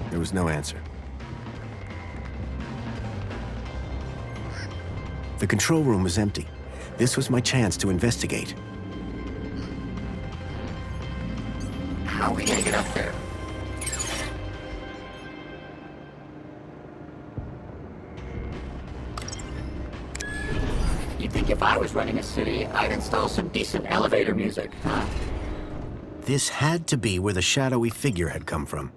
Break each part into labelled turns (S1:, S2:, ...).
S1: There was no answer. The control room was empty. This was my chance to investigate.
S2: How are we gonna get up there? You'd think if I was running a city, I'd install some decent elevator music, huh?
S1: This had to be where the shadowy figure had come from.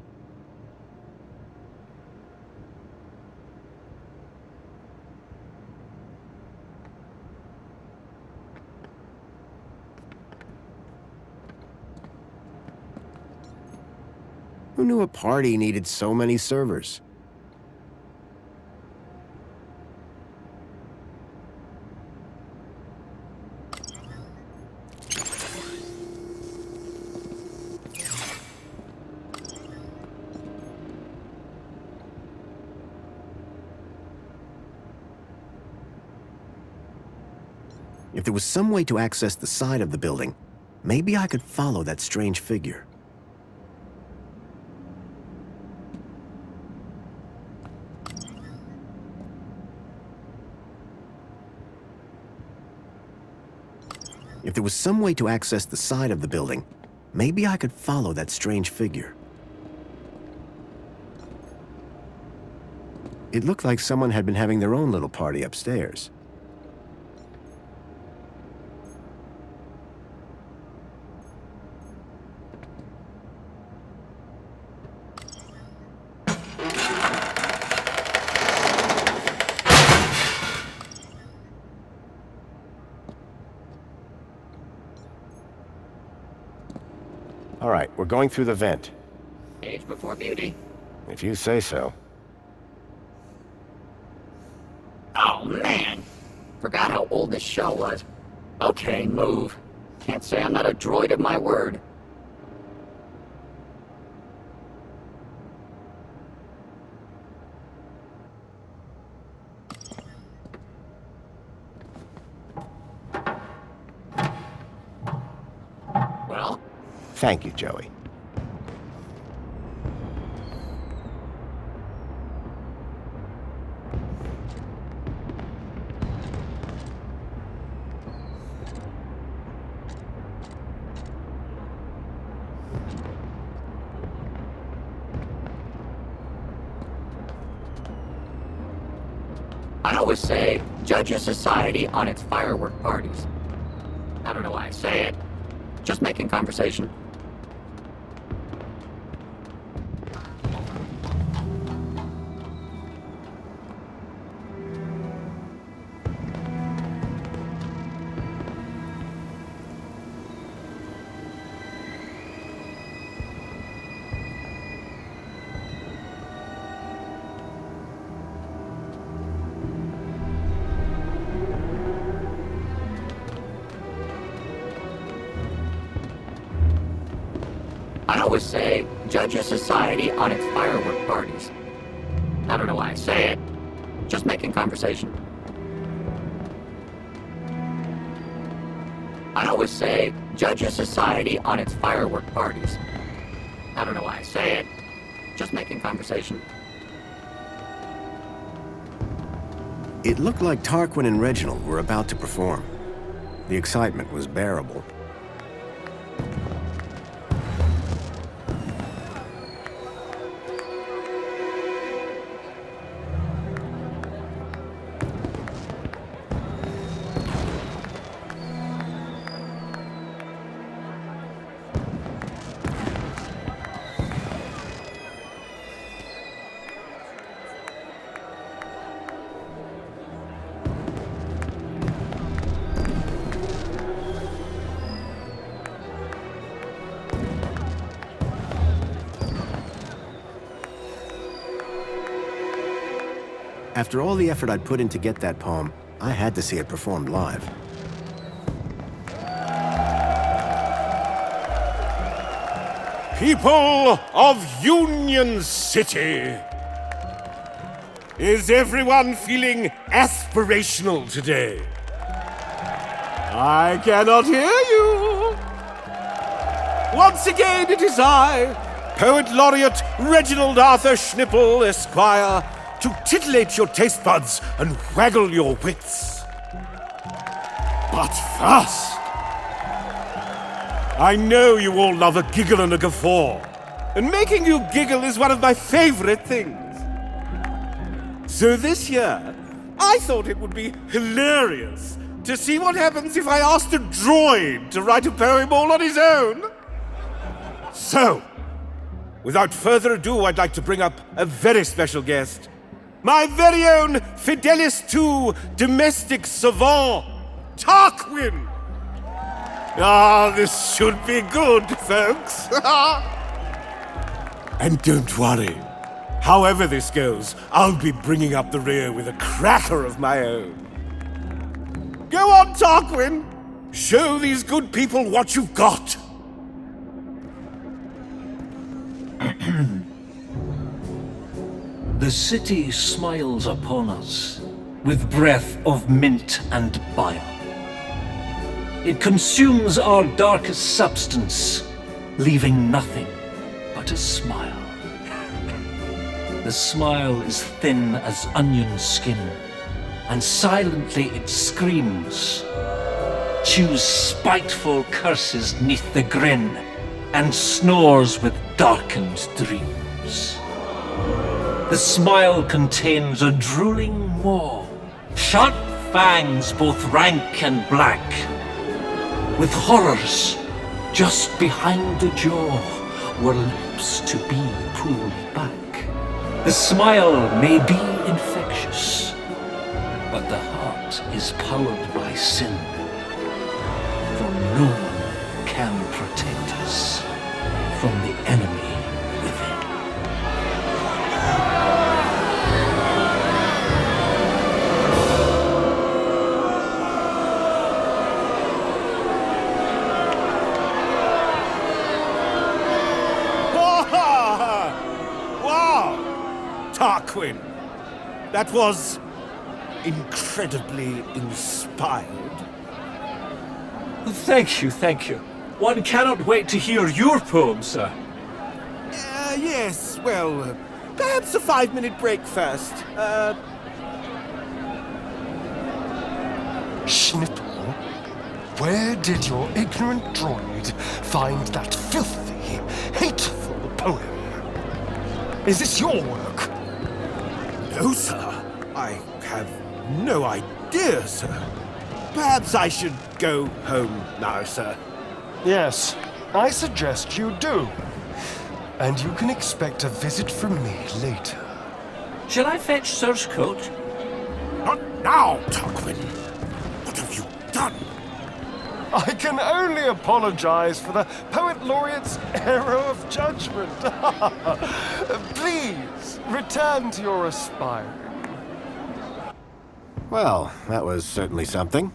S1: Who knew a party needed so many servers? If there was some way to access the side of the building, maybe I could follow that strange figure. If there was some way to access the side of the building, maybe I could follow that strange figure. It looked like someone had been having their own little party upstairs. All right, we're going through the vent.
S2: Age before beauty.
S1: If you say so.
S2: Oh, man. Forgot how old this show was. Okay, move. Can't say I'm not a droid of my word. Well?
S1: Thank you, Joey.
S2: I always say, judge a society on its firework parties. I don't know why I say it. Just making conversation. I always say, judge a society on its firework parties. I don't know why I say it. Just making conversation. I always say, judge a society on its firework parties. I don't know why I say it. Just making conversation.
S1: It looked like Tarquin and Reginald were about to perform. The excitement was bearable. After all the effort I'd put in to get that poem, I had to see it performed live.
S3: People of Union City! Is everyone feeling aspirational today? I cannot hear you! Once again, it is I, Poet Laureate Reginald Arthur Schnipple, Esquire, to titillate your taste buds and waggle your wits. But first, I know you all love a giggle and a guffaw, and making you giggle is one of my favorite things. So this year, I thought it would be hilarious to see what happens if I asked a droid to write a poem all on his own. So, without further ado, I'd like to bring up a very special guest. My very own Fidelis II domestic savant, Tarquin! Ah, this should be good, folks. And don't worry. However this goes, I'll be bringing up the rear with a cracker of my own. Go on, Tarquin! Show these good people what you've got!
S4: The city smiles upon us with breath of mint and bile. It consumes our darkest substance, leaving nothing but a smile. The smile is thin as onion skin, and silently it screams, chews spiteful curses neath the grin, and snores with darkened dreams. The smile contains a drooling maw, sharp fangs both rank and black, with horrors just behind the jaw where lips to be pulled back. The smile may be infectious, but the heart is powered by sin, for no one can protect us from the enemy within.
S3: Wow! Tarquin, that was incredibly inspired.
S4: Thank you, thank you. One cannot wait to hear your poem, sir.
S3: Yes, well, perhaps a 5-minute break first.
S5: Schnipple, where did your ignorant droid find that filthy, hateful poem? Is this your work?
S3: No, sir. I have no idea, sir. Perhaps I should go home now, sir.
S5: Yes, I suggest you do. And you can expect a visit from me later.
S4: Shall I fetch Sir's coat?
S3: Not now, Tarquin. What have you done?
S5: I can only apologize for the Poet Laureate's error of judgment. Please, return to your aspiring.
S1: Well, that was certainly something.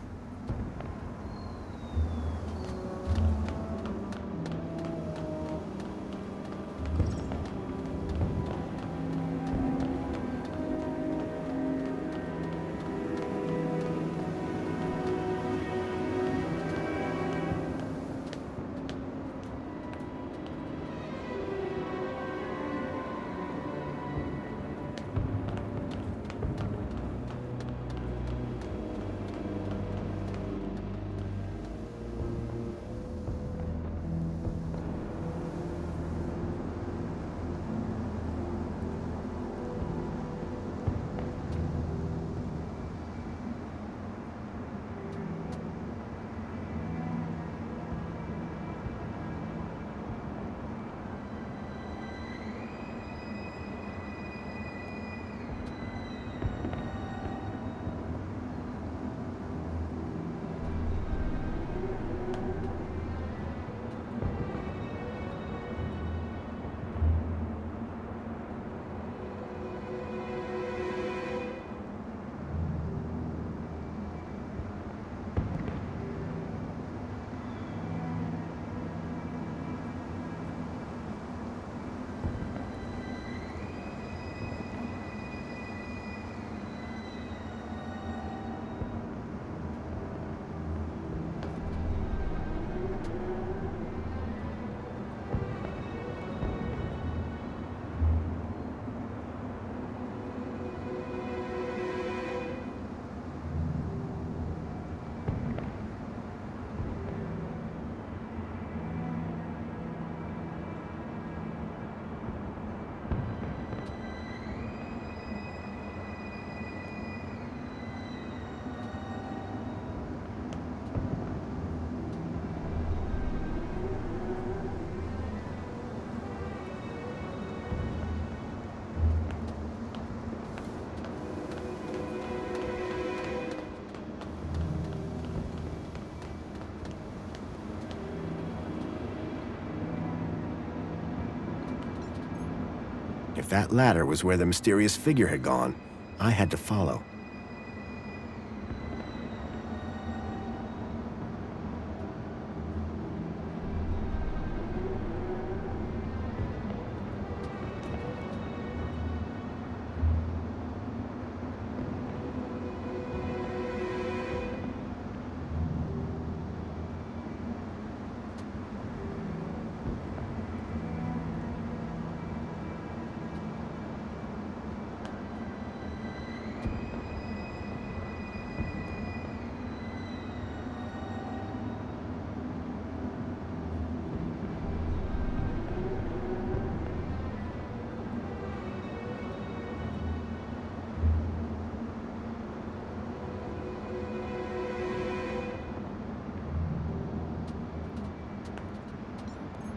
S1: If that ladder was where the mysterious figure had gone, I had to follow.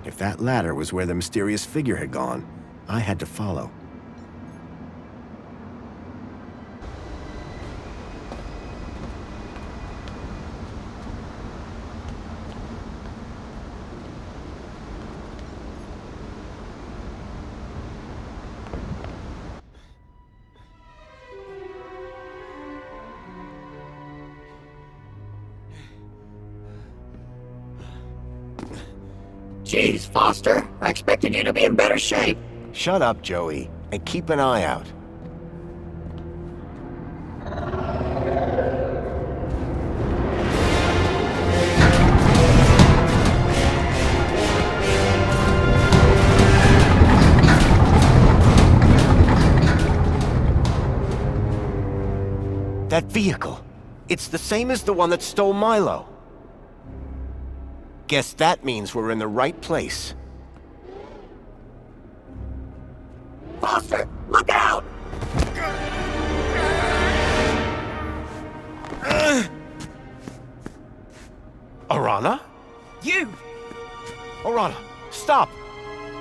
S1: If that ladder was where the mysterious figure had gone, I had to follow.
S2: Jeez, Foster, I expected you to be in better shape.
S1: Shut up, Joey, and keep an eye out. That vehicle. It's the same as the one that stole Milo. Guess that means we're in the right place.
S2: Foster, look out!
S1: Arana?
S6: You!
S1: Arana, stop!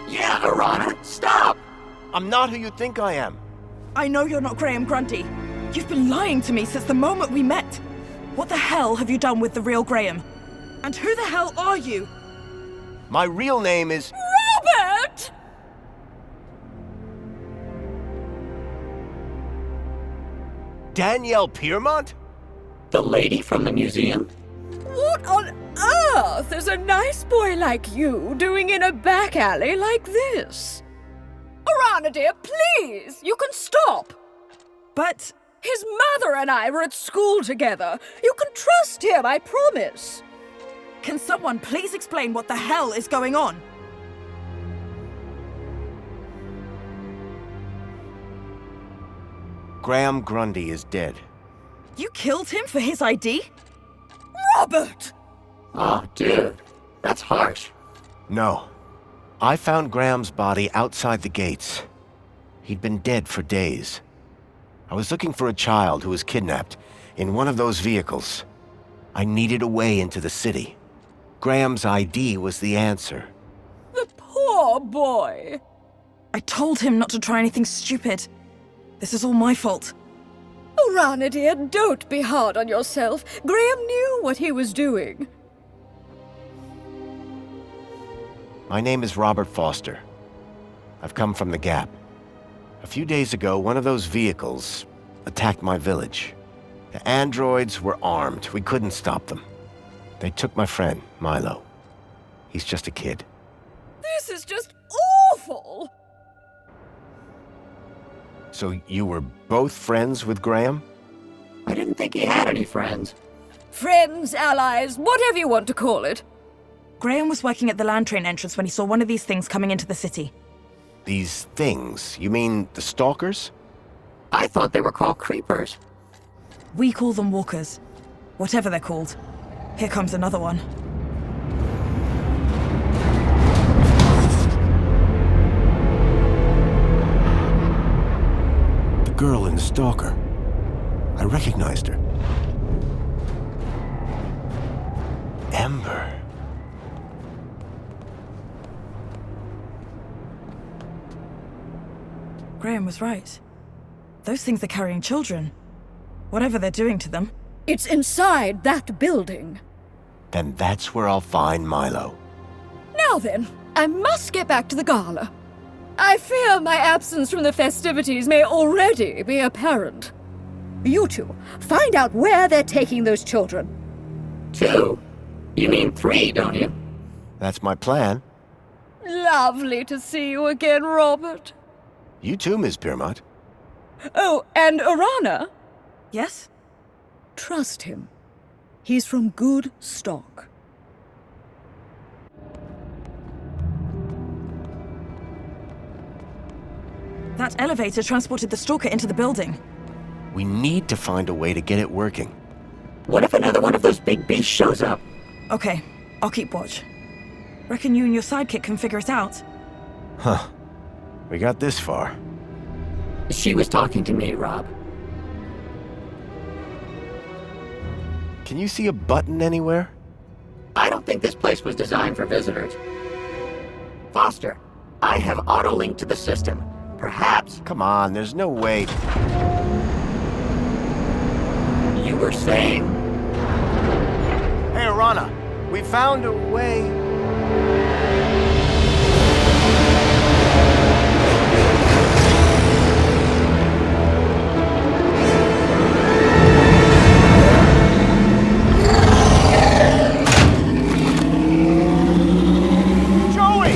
S2: Yeah, Arana, stop!
S1: I'm not who you think I am.
S6: I know you're not Graham Grundy. You've been lying to me since the moment we met. What the hell have you done with the real Graham? And who the hell are you?
S1: My real name is...
S6: Robert!
S1: Danielle Piermont?
S2: The lady from the museum?
S7: What on earth is a nice boy like you doing in a back alley like this? Arana, dear, please! You can stop!
S6: But...
S7: His mother and I were at school together. You can trust him, I promise.
S6: can someone please explain what the hell is going on?
S1: Graham Grundy is dead.
S6: You killed him for his ID?
S7: Robert!
S2: Oh, dude. That's harsh.
S1: No. I found Graham's body outside the gates. He'd been dead for days. I was looking for a child who was kidnapped in one of those vehicles. I needed a way into the city. Graham's ID was the answer.
S7: The poor boy.
S6: I told him not to try anything stupid. This is all my fault.
S7: Oh, Rana, dear, don't be hard on yourself. Graham knew what he was doing.
S1: My name is Robert Foster. I've come from the Gap. A few days ago, one of those vehicles attacked my village. The androids were armed. We couldn't stop them. They took my friend, Milo. He's just a kid.
S7: This is just awful!
S1: So you were both friends with Graham?
S2: I didn't think he had any friends.
S7: Friends, allies, whatever you want to call it.
S6: Graham was working at the land train entrance when he saw one of these things coming into the city.
S1: These things? You mean the stalkers?
S2: I thought they were called creepers.
S6: We call them walkers. Whatever they're called. Here comes another one.
S1: The girl in the stalker. I recognized her. Ember.
S6: Graham was right. Those things are carrying children. Whatever they're doing to them.
S7: It's inside that building.
S1: Then that's where I'll find Milo.
S7: Now then, I must get back to the gala. I fear my absence from the festivities may already be apparent. You two, find out where they're taking those children.
S2: 2? You mean 3, don't you?
S1: That's my plan.
S7: Lovely to see you again, Robert.
S1: You too, Miss Piermont.
S7: Oh, and Arana,
S6: Yes?
S7: trust him. He's from good stock.
S6: That elevator transported the stalker into the building.
S1: We need to find a way to get it working.
S2: What if another one of those big beasts shows up?
S6: Okay, I'll keep watch. Reckon you and your sidekick can figure it out.
S1: Huh. We got this far.
S2: She was talking to me, Rob.
S1: Can you see a button anywhere?
S2: I don't think this place was designed for visitors. Foster, I have auto-linked to the system. Perhaps
S1: Come on, there's no way.
S2: you were saying...
S1: Hey, Arana, we found a way. Joey!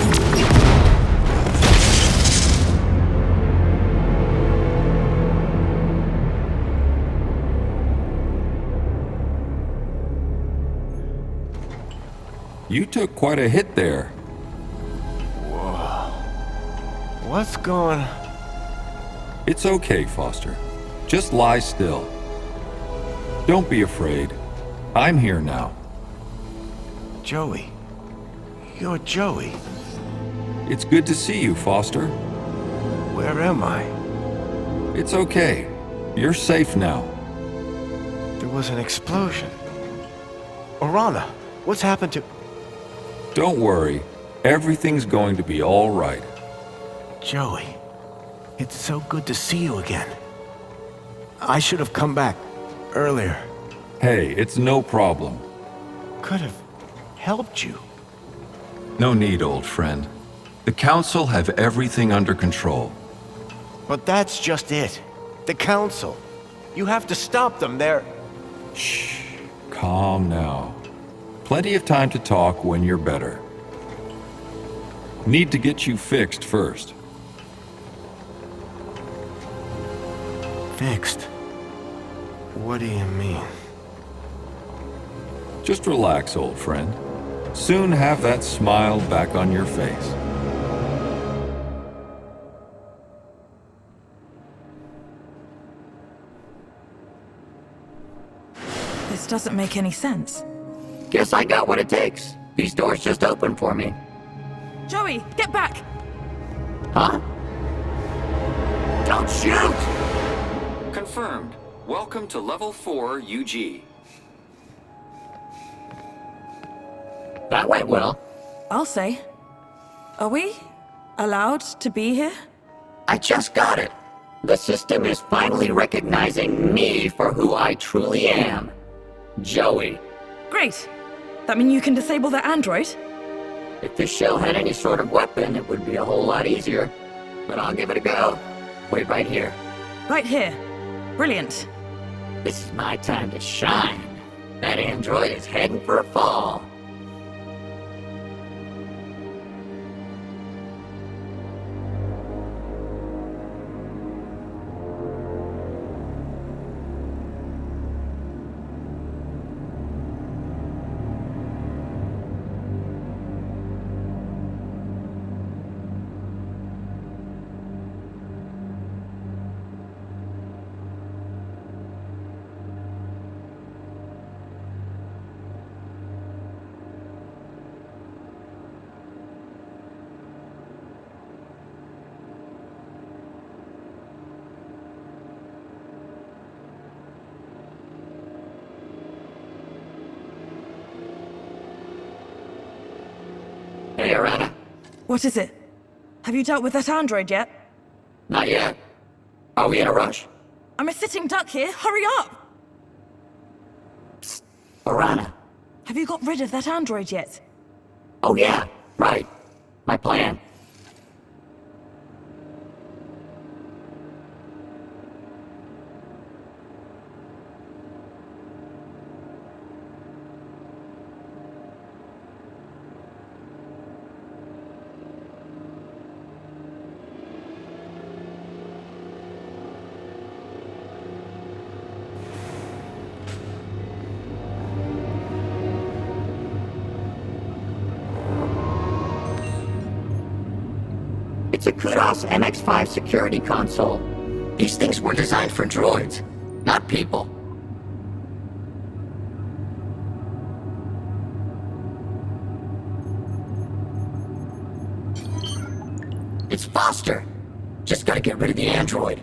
S8: You took quite a hit there.
S1: What's going...
S8: It's okay, Foster. Just lie still. Don't be afraid. I'm here now.
S1: Joey. You're Joey.
S8: It's good to see you, Foster.
S1: Where am I?
S8: It's okay. You're safe now.
S1: There was an explosion. Arana, what's happened to...
S8: Don't worry. Everything's going to be all right.
S1: Joey, it's so good to see you again. I should have come back earlier.
S8: Hey, it's no problem.
S1: Could have helped you.
S8: No need, old friend. The Council have everything under control.
S1: But that's just it. The Council. You have to stop them. They're...
S8: Shh. Calm now. Plenty of time to talk when you're better. Need to get you fixed first.
S1: Fixed? What do you mean?
S8: Just relax, old friend. Soon have that smile back on your face.
S6: This doesn't make any sense.
S2: Guess I got what it takes. These doors just opened for me.
S6: Joey, get back!
S2: Huh? Don't shoot!
S9: Confirmed. Welcome to Level 4 UG.
S2: That went well.
S6: I'll say. Are we allowed to be here?
S2: I just got it. The system is finally recognizing me for who I truly am. Joey.
S6: Great. That mean you can disable the android?
S2: If this shell had any sort of weapon, it would be a whole lot easier. But I'll give it a go. Wait right here.
S6: Right here. Brilliant.
S2: This is my time to shine. That android is heading for a fall. Hey, Arana.
S6: What is it? Have you dealt with that android yet?
S2: Not yet. Are we in a rush?
S6: I'm a sitting duck here. Hurry up!
S2: Arana.
S6: Have you got rid of that android yet?
S2: Oh yeah, right. My plan. It's a Kudos MX-5 security console. These things were designed for droids, not people. It's Foster. Just gotta get rid of the android.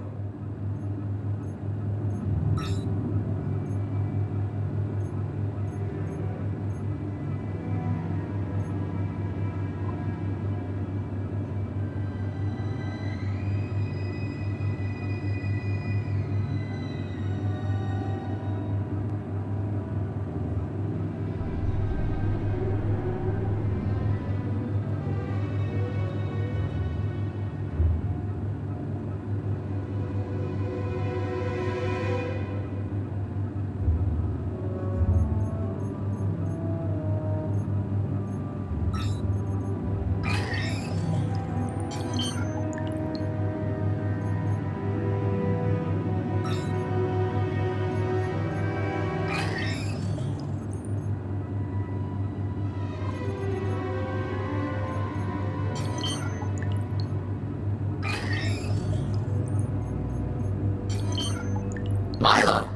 S2: Milo.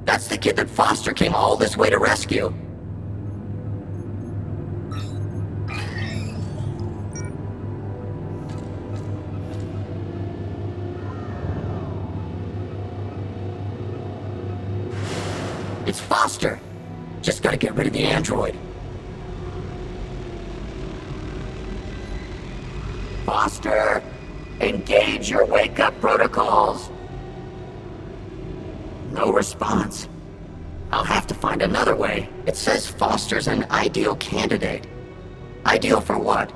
S2: That's the kid that Foster came all this way to rescue. It's Foster. Just gotta get rid of the android. Foster! Engage your wake-up protocols! No response. I'll have to find another way. It says Foster's an ideal candidate. Ideal for what?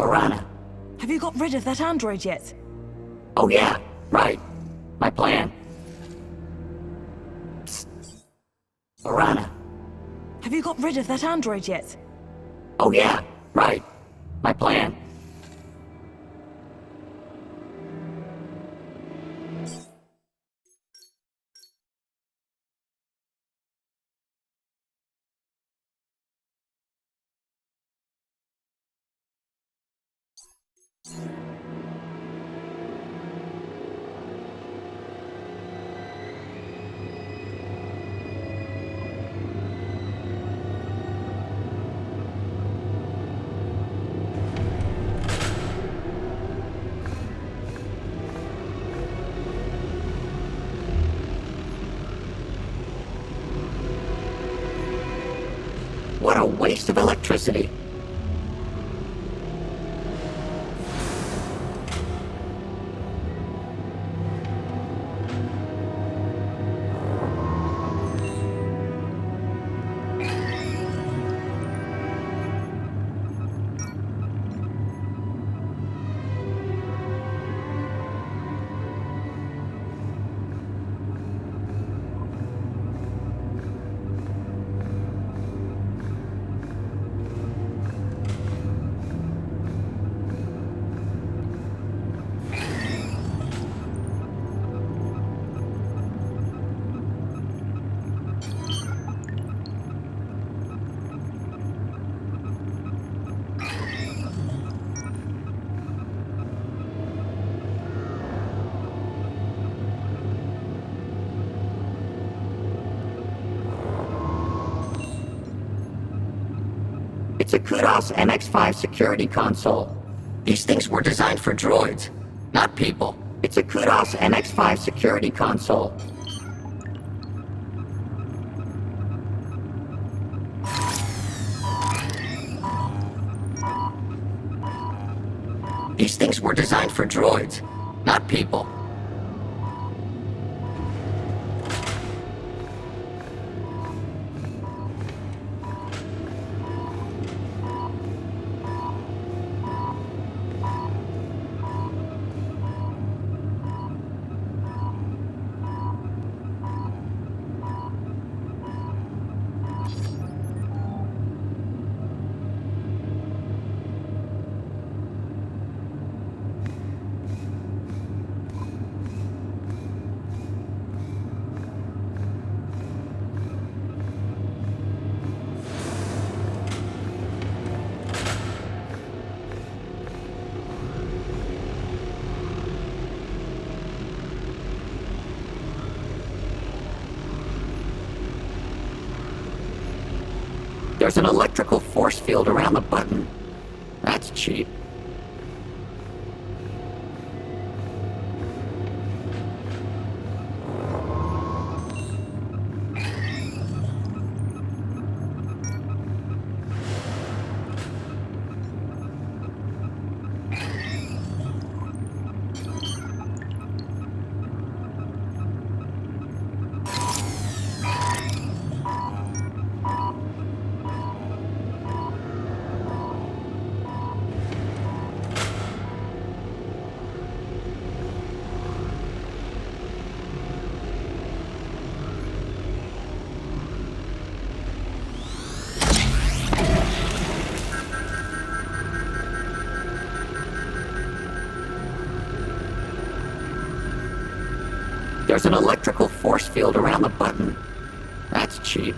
S2: Orana.
S6: Have you got rid of that android yet?
S2: Oh yeah, right. My plan. Psst. Orana.
S6: Have you got rid of that android yet?
S2: Oh yeah, right. My plan. What a waste of electricity. It's a Kudos MX-5 security console. These things were designed for droids, not people. It's a Kudos MX-5 security console. These things were designed for droids, not people. There's an electrical force field around the button. That's cheap. There's an electrical force field around the button. That's cheap.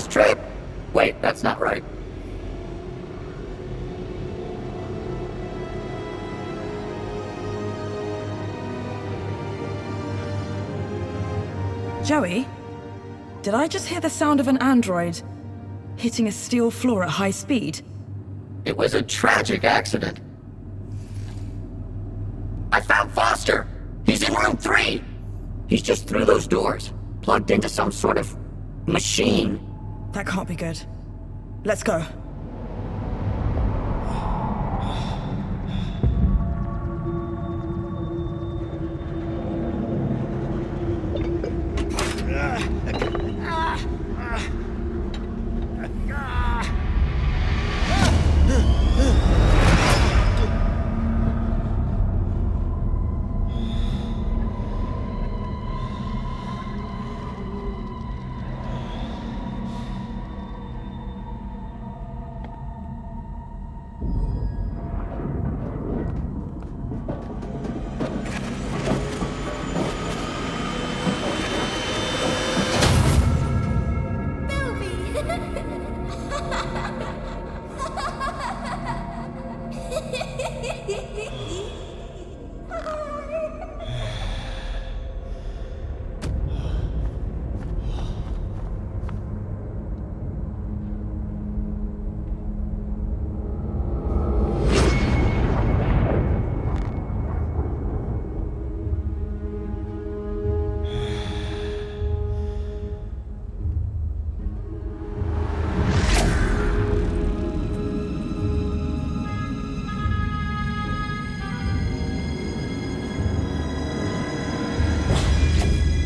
S2: Trip? Wait, that's not right.
S6: Joey? Did I just hear the sound of an android hitting a steel floor at high speed?
S2: It was a tragic accident. I found Foster! He's in room 3! He's just through those doors, plugged into some sort of machine.
S6: That can't be good. Let's go.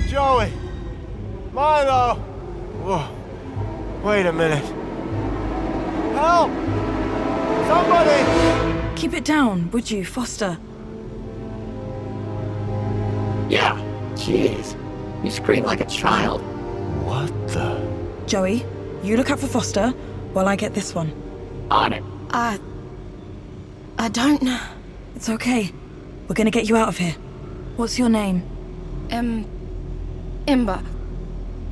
S1: Joey! Milo! Whoa. Wait a minute. Help! Somebody!
S6: Keep it down, would you, Foster?
S2: Yeah, jeez. You scream like a child.
S1: What the?
S6: Joey, you look out for Foster while I get this one.
S2: On it.
S7: I don't know.
S6: It's okay. We're gonna get you out of here. What's your name?
S7: Ember.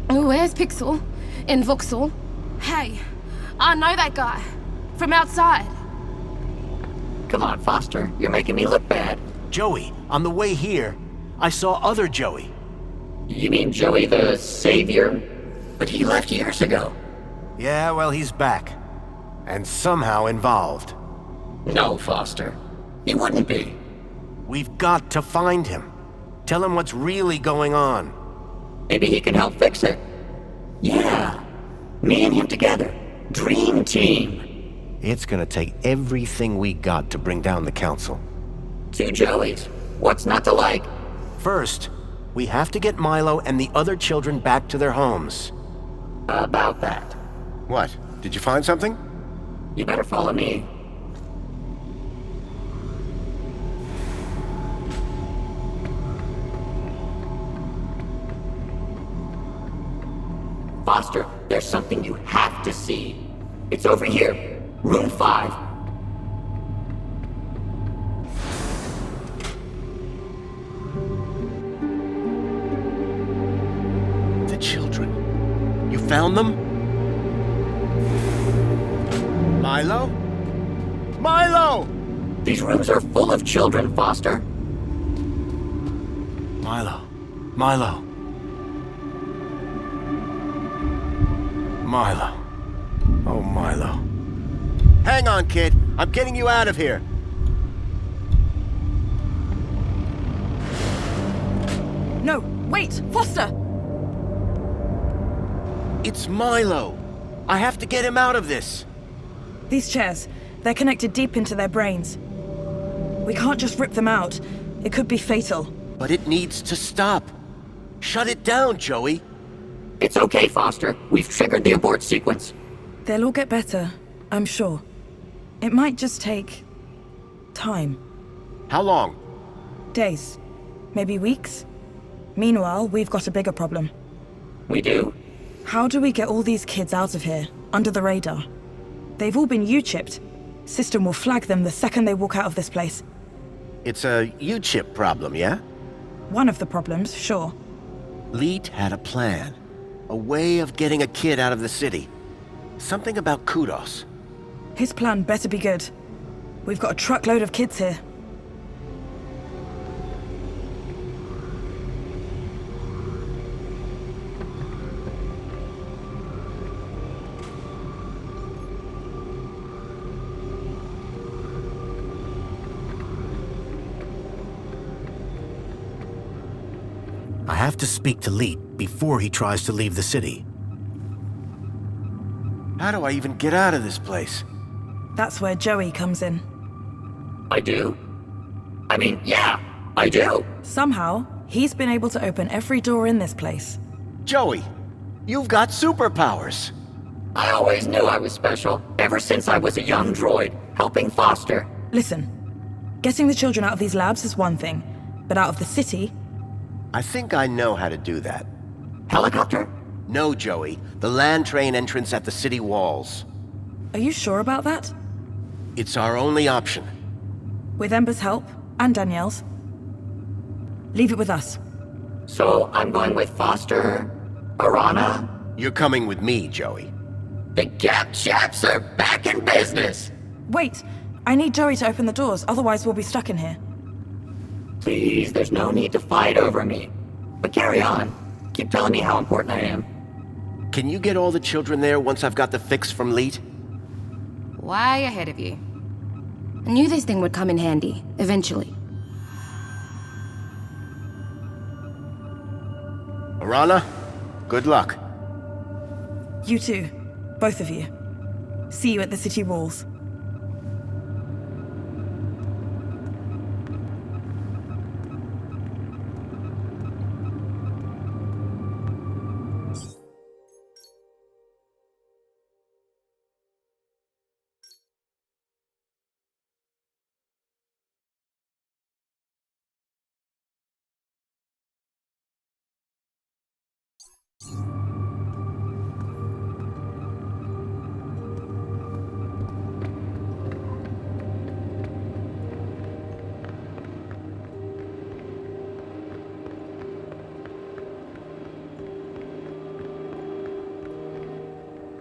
S7: Where's Pixel? In Voxel? Hey, I know that guy. From outside.
S2: Come on, Foster. You're making me look bad.
S1: Joey, on the way here, I saw other Joey.
S2: You mean Joey the Savior? But he left years ago.
S1: Yeah, well, he's back. And somehow involved.
S2: No, Foster. He wouldn't be.
S1: We've got to find him. Tell him what's really going on.
S2: Maybe he can help fix it. Yeah. Me and him together. Dream team.
S1: It's gonna take everything we got to bring down the council.
S2: Two Joeys. What's not to like?
S1: First, we have to get Milo and the other children back to their homes.
S2: About that.
S1: What? Did you find something?
S2: You better follow me. Foster, there's something you have to see. It's over here. Room 5.
S1: The children. You found them? Milo? Milo!
S2: These rooms are full of children, Foster.
S1: Milo. Milo. Milo. Oh, Milo. Hang on, kid. I'm getting you out of here.
S6: No, wait, Foster!
S1: It's Milo. I have to get him out of this.
S6: These chairs, they're connected deep into their brains. We can't just rip them out. It could be fatal.
S1: But it needs to stop. Shut it down, Joey.
S2: It's okay, Foster. We've triggered the abort sequence.
S6: They'll all get better, I'm sure. It might just take... time.
S1: How long?
S6: Days. Maybe weeks. Meanwhile, we've got a bigger problem.
S2: We do?
S6: How do we get all these kids out of here, under the radar? They've all been U-chipped. System will flag them the second they walk out of this place.
S1: It's a U-chip problem, yeah?
S6: One of the problems, sure.
S1: Leet had a plan. A way of getting a kid out of the city. Something about Kudos.
S6: His plan better be good. We've got a truckload of kids here.
S1: I have to speak to Leet before he tries to leave the city. How do I even get out of this place?
S6: That's where Joey comes in.
S2: I do? I mean, yeah, I do.
S6: Somehow, he's been able to open every door in this place.
S1: Joey, you've got superpowers.
S2: I always knew I was special, ever since I was a young droid, helping Foster.
S6: Listen, getting the children out of these labs is one thing, but out of the city...
S1: I think I know how to do that.
S2: Helicopter?
S1: No, Joey. The land train entrance at the city walls.
S6: Are you sure about that?
S1: It's our only option.
S6: With Ember's help, and Danielle's. Leave it with us.
S2: So I'm going with Foster, Arana.
S1: You're coming with me, Joey.
S2: The Gap chaps are back in business.
S6: Wait, I need Joey to open the doors, otherwise we'll be stuck in here.
S2: Please, there's no need to fight over me. But carry on. Keep telling me how important I am.
S1: Can you get all the children there once I've got the fix from Leet?
S10: Way ahead of you. I knew this thing would come in handy, eventually.
S1: Arana, good luck.
S6: You too. Both of you. See you at the city walls.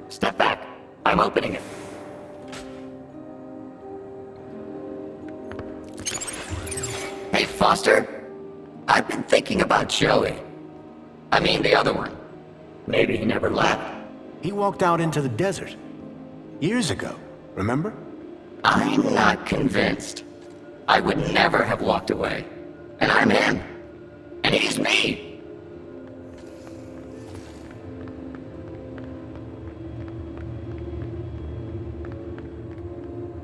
S2: Step back. I'm opening it. Hey, Foster. I've been thinking about Joey. I mean, the other one. Maybe he never left.
S1: He walked out into the desert. Years ago, remember?
S2: I'm not convinced. I would never have walked away. And I'm him. And he's me.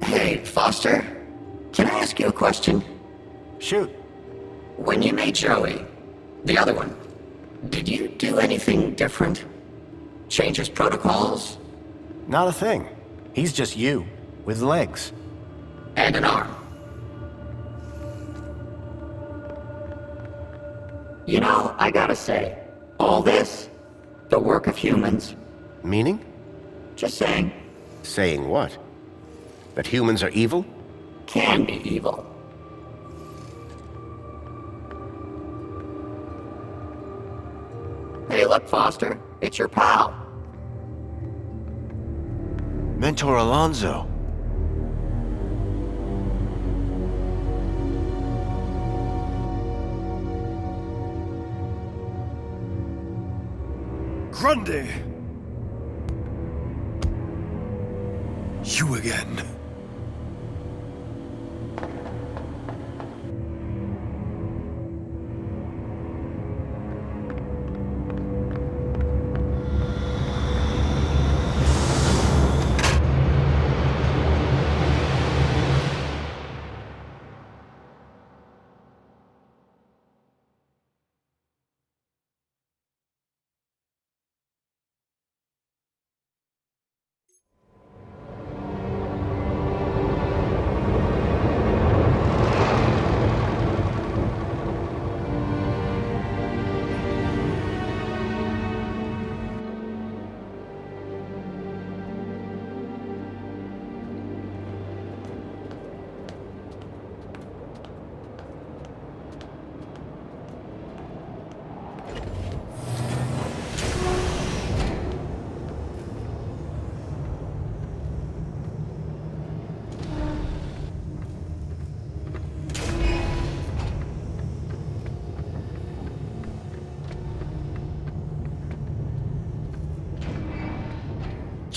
S2: Hey, Foster. Can I ask you a question?
S1: Shoot.
S2: When you made Joey, the other one, did you do anything different? Change his protocols?
S1: Not a thing. He's just you, with legs.
S2: And an arm. You know, I gotta say, all this, the work of humans.
S1: Meaning?
S2: Just saying.
S1: Saying what? That humans are evil?
S2: Can be evil. Hey, look, Foster. It's your pal.
S1: Mentor Alonso.
S5: Grundy! You again.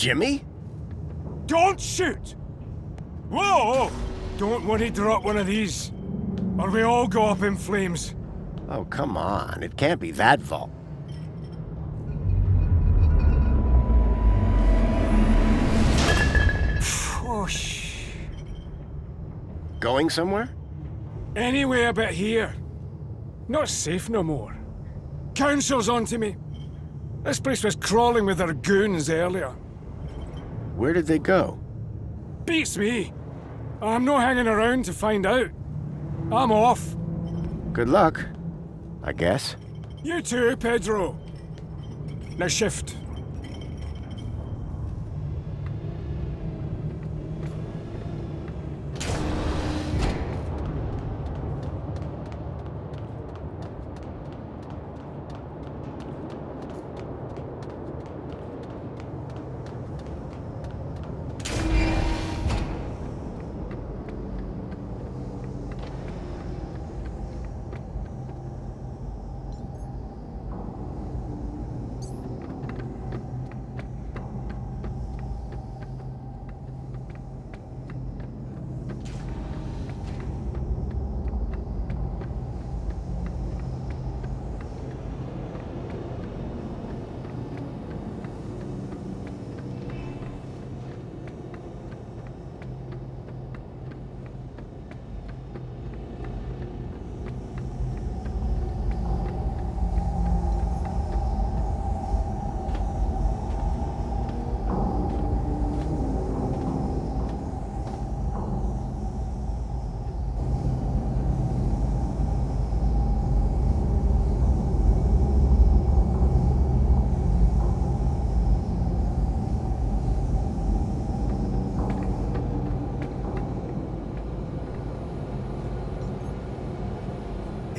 S1: Jimmy?
S5: Don't shoot! Whoa! Don't want to drop one of these, or we all go up in flames.
S1: Oh, come on. It can't be that vault. Going somewhere?
S5: Anyway, a bit here. Not safe no more. Council's onto me. This place was crawling with their goons earlier.
S1: Where did they go?
S5: Beats me. I'm not hanging around to find out. I'm off.
S1: Good luck, I guess.
S5: You too, Pedro. Now shift.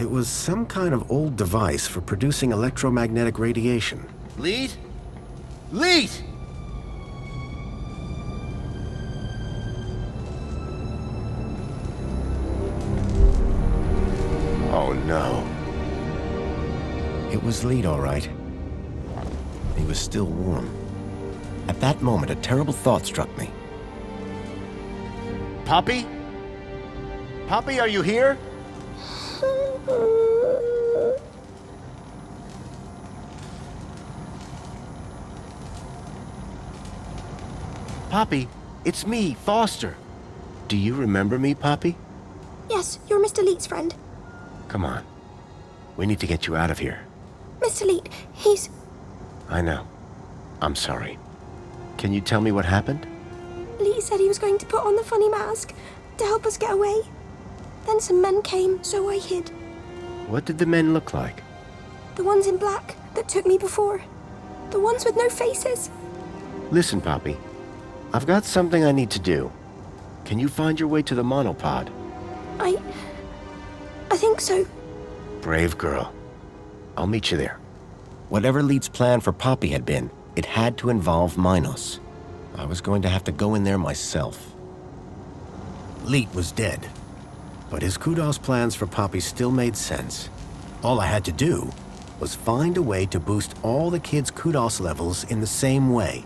S1: It was some kind of old device for producing electromagnetic radiation. Lead? Lead! Oh no. It was Lead, all right. He was still warm. At that moment, a terrible thought struck me. Poppy? Poppy, are you here? Poppy, it's me, Foster. Do you remember me, Poppy?
S11: Yes, you're Mr. Leet's friend.
S1: Come on. We need to get you out of here.
S11: Mr. Leet, he's...
S1: I know. I'm sorry. Can you tell me what happened?
S11: Leet said he was going to put on the funny mask to help us get away. Then some men came, so I hid.
S1: What did the men look like?
S11: The ones in black that took me before. The ones with no faces.
S1: Listen, Poppy. I've got something I need to do. Can you find your way to the monopod?
S11: I think so.
S1: Brave girl. I'll meet you there. Whatever Leet's plan for Poppy had been, it had to involve Minos. I was going to have to go in there myself. Leet was dead, but his Kudos plans for Poppy still made sense. All I had to do was find a way to boost all the kids' Kudos levels in the same way.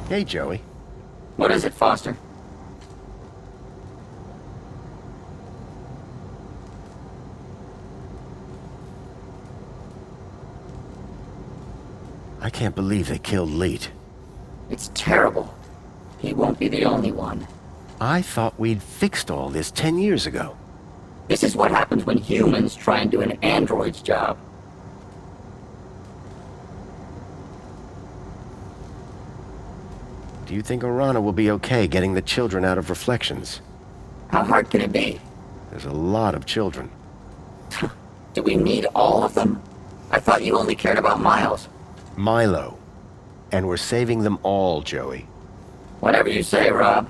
S1: Hey, Joey.
S2: What is it, Foster?
S1: I can't believe they killed Leet.
S2: It's terrible. He won't be the only one.
S1: I thought we'd fixed all this 10 years ago.
S2: This is what happens when humans try and do an android's job.
S1: Do you think Orana will be okay getting the children out of Reflections?
S2: How hard can it be?
S1: There's a lot of children.
S2: Do we need all of them? I thought you only cared about Miles.
S1: Milo. And we're saving them all, Joey.
S2: Whatever you say, Rob.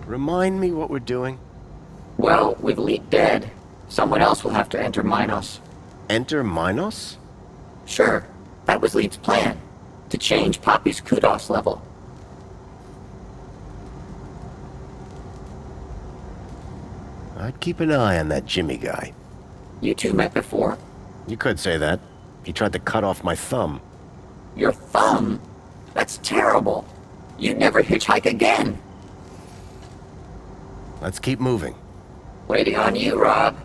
S1: Remind me what we're doing?
S2: Well, with Leet dead, someone else will have to enter Minos.
S1: Enter Minos?
S2: Sure. That was Leet's plan. To change Poppy's Kudos level.
S1: I'd keep an eye on that Jimmy guy.
S2: You two met before?
S1: You could say that. He tried to cut off my thumb.
S2: Your thumb? That's terrible. You'd never hitchhike again.
S1: Let's keep moving.
S2: Waiting on you, Rob.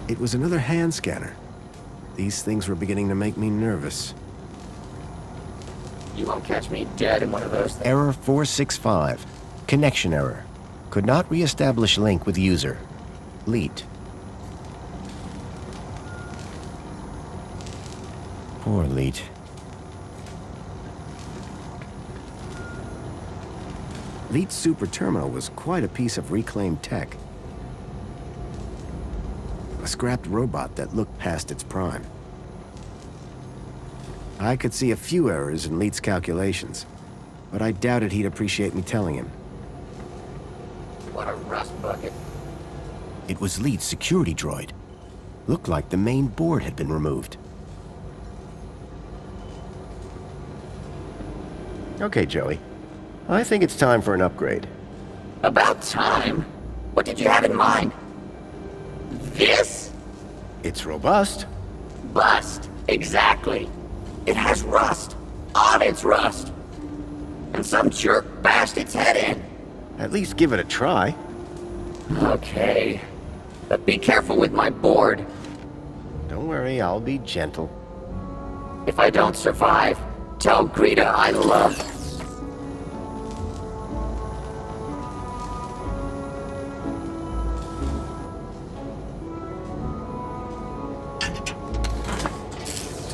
S1: It was another hand scanner. These things were beginning to make me nervous.
S2: You won't catch me dead in one of those things.
S1: Error 465. Connection error. Could not re-establish link with user. Leet. Poor Leet. Leet's super terminal was quite a piece of reclaimed tech. A scrapped robot that looked past its prime. I could see a few errors in Leet's calculations, but I doubted he'd appreciate me telling him.
S2: What a rust bucket.
S1: It was Leet's security droid. Looked like the main board had been removed. Okay, Joey. I think it's time for an upgrade.
S2: About time? What did you have in mind? This?
S1: It's robust.
S2: Bust. Exactly. It has rust. On its rust. And some jerk bashed its head in.
S1: At least give it a try.
S2: Okay. But be careful with my board.
S1: Don't worry, I'll be gentle.
S2: If I don't survive, tell Greta I love her.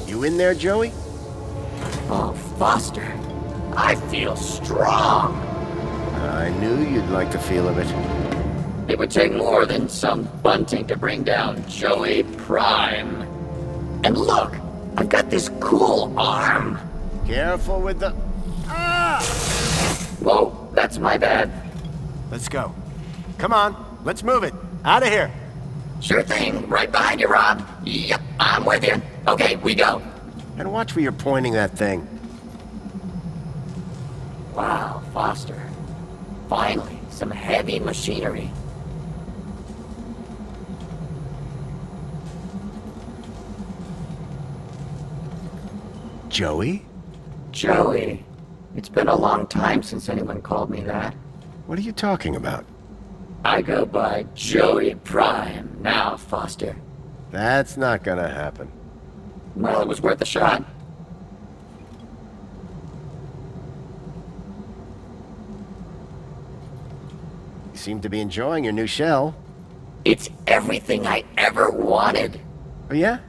S1: You You in there, Joey?
S2: Oh, Foster, I feel strong.
S1: I knew you'd like the feel of it.
S2: It would take more than some bunting to bring down Joey Prime. And look, I've got this cool arm.
S1: Careful with the... Ah!
S2: Whoa, that's my bad.
S1: Let's go. Come on, let's move it. Out of here.
S2: Sure thing, right behind you, Rob. Yep, I'm with you. Okay, we go.
S1: And watch where you're pointing that thing.
S2: Wow, Foster. Finally, some heavy machinery.
S1: Joey?
S2: Joey. It's been a long time since anyone called me that.
S1: What are you talking about?
S2: I go by Joey Prime now, Foster.
S1: That's not gonna happen.
S2: Well, it was worth a shot.
S1: You seem to be enjoying your new shell.
S2: It's everything I ever wanted.
S1: Oh yeah?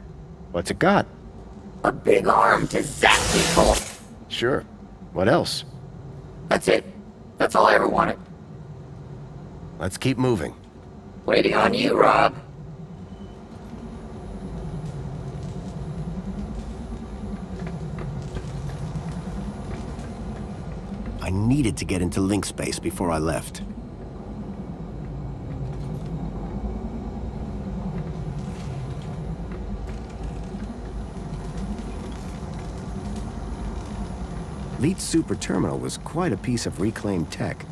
S1: What's it got?
S2: A big arm to zap people.
S1: Sure. What else?
S2: That's it. That's all I ever wanted.
S1: Let's keep moving.
S2: Waiting on you, Rob.
S1: I needed to get into link space before I left. Leet Super Terminal was quite a piece of reclaimed tech.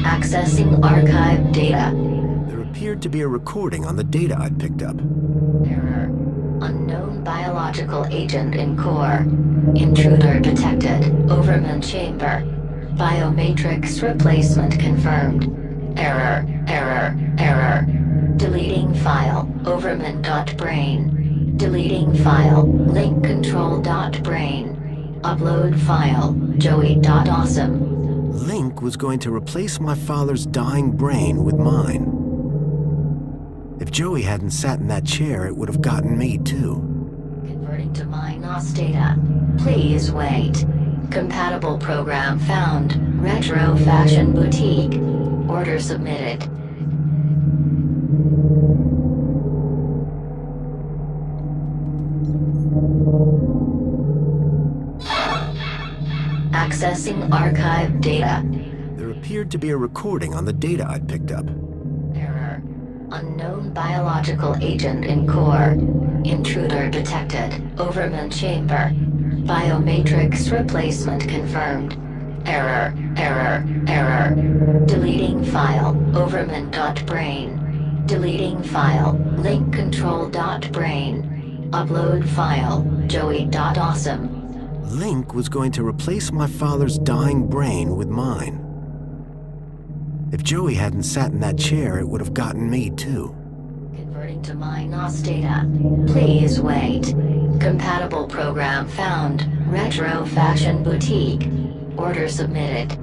S12: Accessing archive data.
S1: There appeared to be a recording on the data I'd picked up.
S12: Error. Unknown biological agent in core. Intruder detected. Overman chamber. Biomatrix replacement confirmed. Error. Error. Error. Deleting file. Overman.brain. Deleting file. Link control.brain. Upload file. Joey.awesome.
S1: Link was going to replace my father's dying brain with mine. If Joey hadn't sat in that chair, it would have gotten me too.
S12: Converting to MyNOS data. Please wait. Compatible program found. Retro Fashion Boutique. Order submitted. Accessing archive data.
S1: There appeared to be a recording on the data I'd picked up.
S12: Error. Unknown biological agent in core. Intruder detected. Overman chamber. Biomatrix replacement confirmed. Error. Error. Error. Deleting file. Overman.brain. Deleting file. Link control.brain. Upload file. Joey.awesome.
S1: Link was going to replace my father's dying brain with mine. If Joey hadn't sat in that chair, it would have gotten me too.
S12: Converting to my NOS data. Please wait. Compatible program found. Retro Fashion Boutique. Order submitted.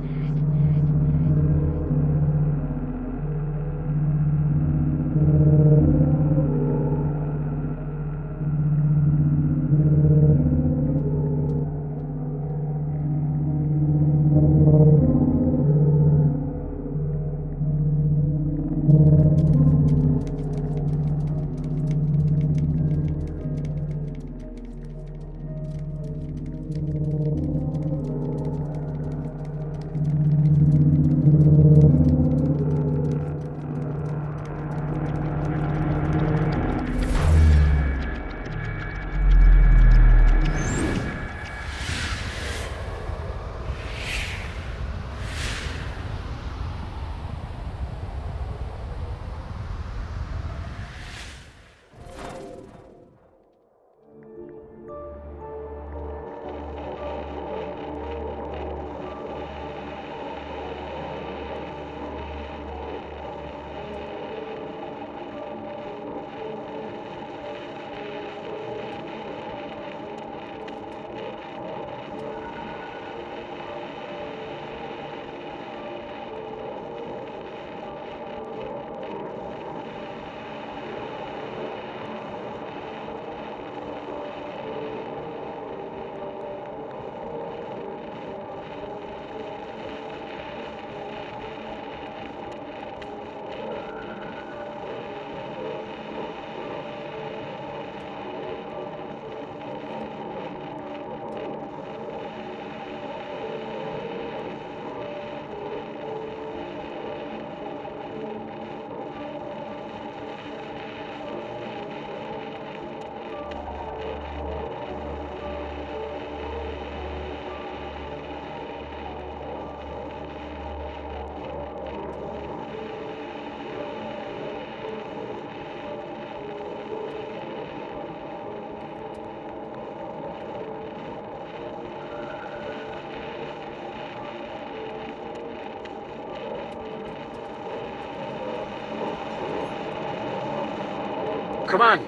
S13: Command,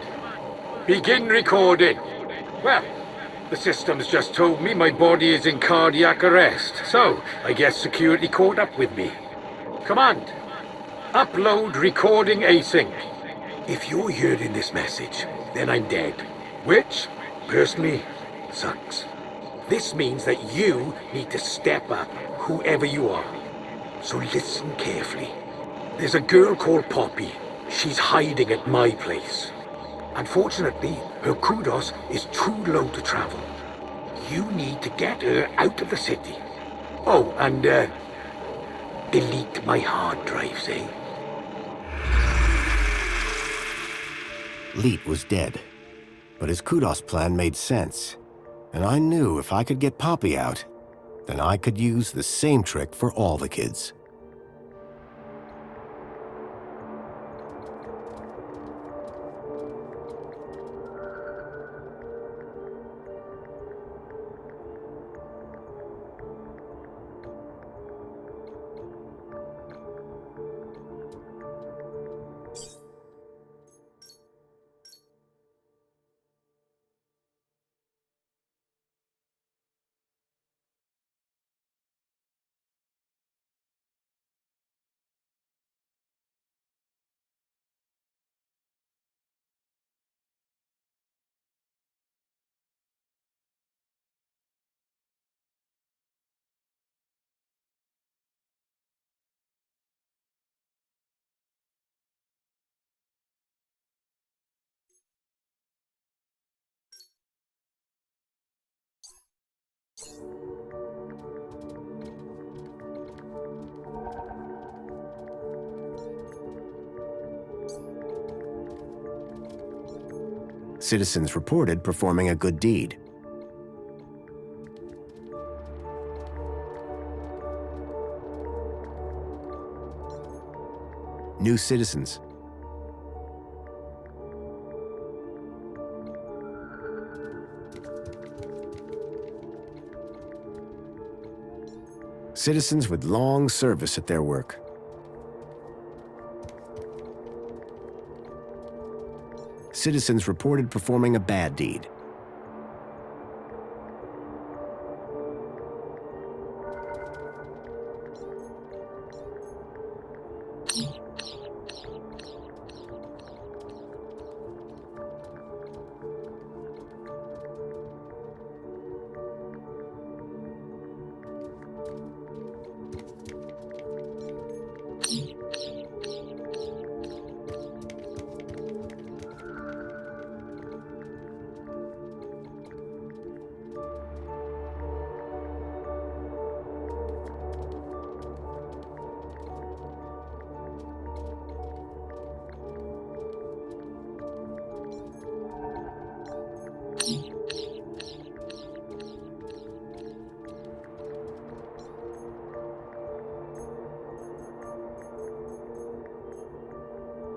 S13: begin recording. Well, the system's just told me my body is in cardiac arrest, so I guess security caught up with me. Command, upload recording async. If you're hearing this message, then I'm dead, which, personally, sucks. This means that you need to step up, whoever you are. So listen carefully. There's a girl called Poppy. She's hiding at my place. Unfortunately, her kudos is too low to travel. You need to get her out of the city. Oh, and delete my hard drives, eh?
S1: Leet was dead, but his kudos plan made sense. And I knew if I could get Poppy out, then I could use the same trick for all the kids. Citizens reported performing a good deed. New citizens. Citizens with long service at their work. citizens reported performing a bad deed.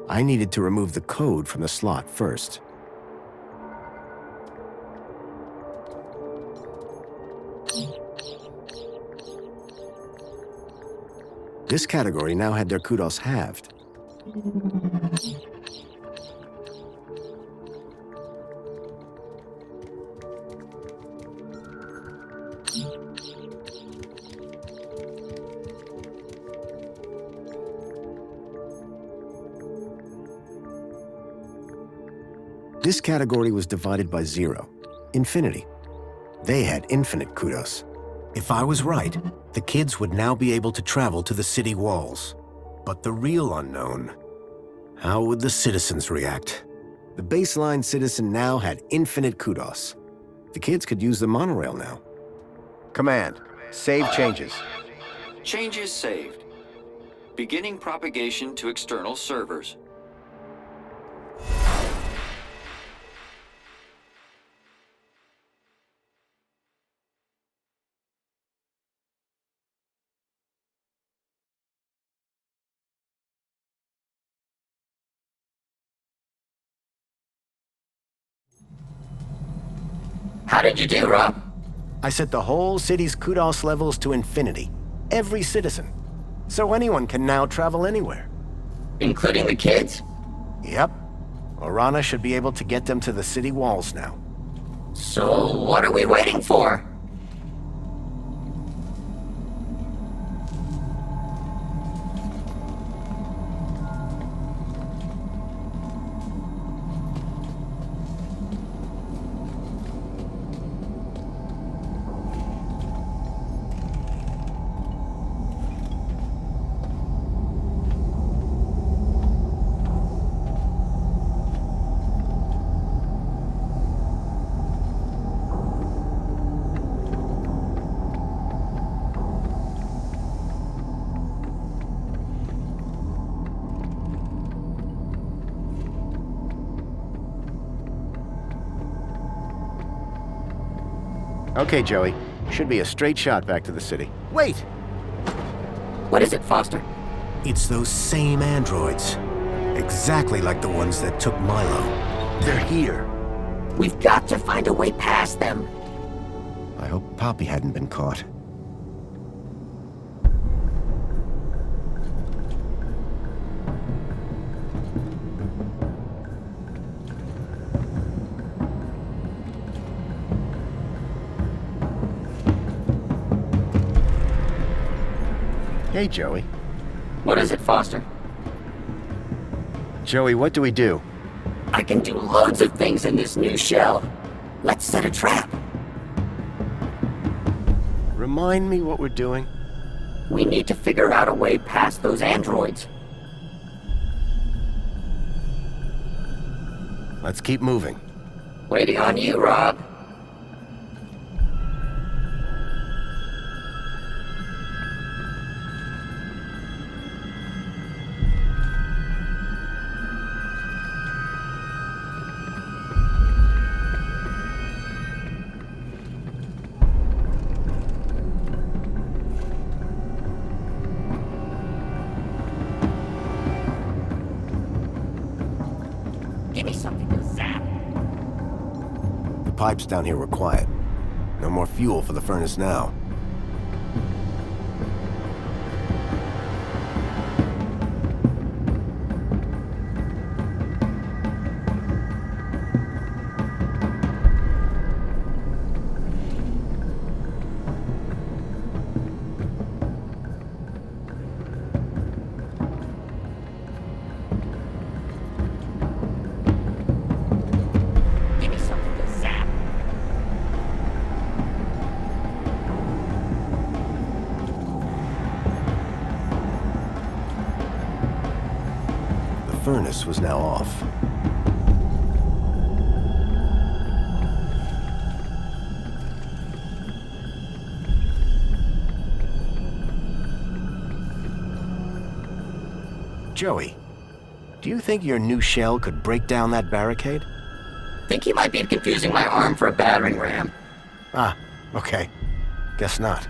S1: I needed to remove the code from the slot first. This category now had their kudos halved. This category was divided by 0, infinity. They had infinite kudos. If I was right, the kids would now be able to travel to the city walls. But the real unknown, how would the citizens react? The baseline citizen now had infinite kudos. The kids could use the monorail now. Command, save changes.
S9: Changes saved. Beginning propagation to external servers.
S2: How did you do, Rob?
S1: I set the whole city's kudos levels to infinity. Every citizen. So anyone can now travel anywhere.
S2: Including the kids?
S1: Yep. Orana should be able to get them to the city walls now.
S2: So what are we waiting for?
S1: Okay, Joey. Should be a straight shot back to the city. Wait!
S2: What is it, Foster?
S1: It's those same androids. Exactly like the ones that took Milo. They're here.
S2: We've got to find a way past them.
S1: I hope Poppy hadn't been caught. Hey, Joey.
S2: What is it, Foster?
S1: Joey, what do we do?
S2: I can do loads of things in this new shell. Let's set a trap.
S1: Remind me what we're doing?
S2: We need to figure out a way past those androids.
S1: Let's keep moving.
S2: Waiting on you, Rob. Give me something to zap.
S1: The pipes down here were quiet. No more fuel for the furnace now. furnace was now off. Joey, do you think your new shell could break down that barricade?
S2: Think you might be confusing my arm for a battering ram.
S1: Ah, okay. Guess not.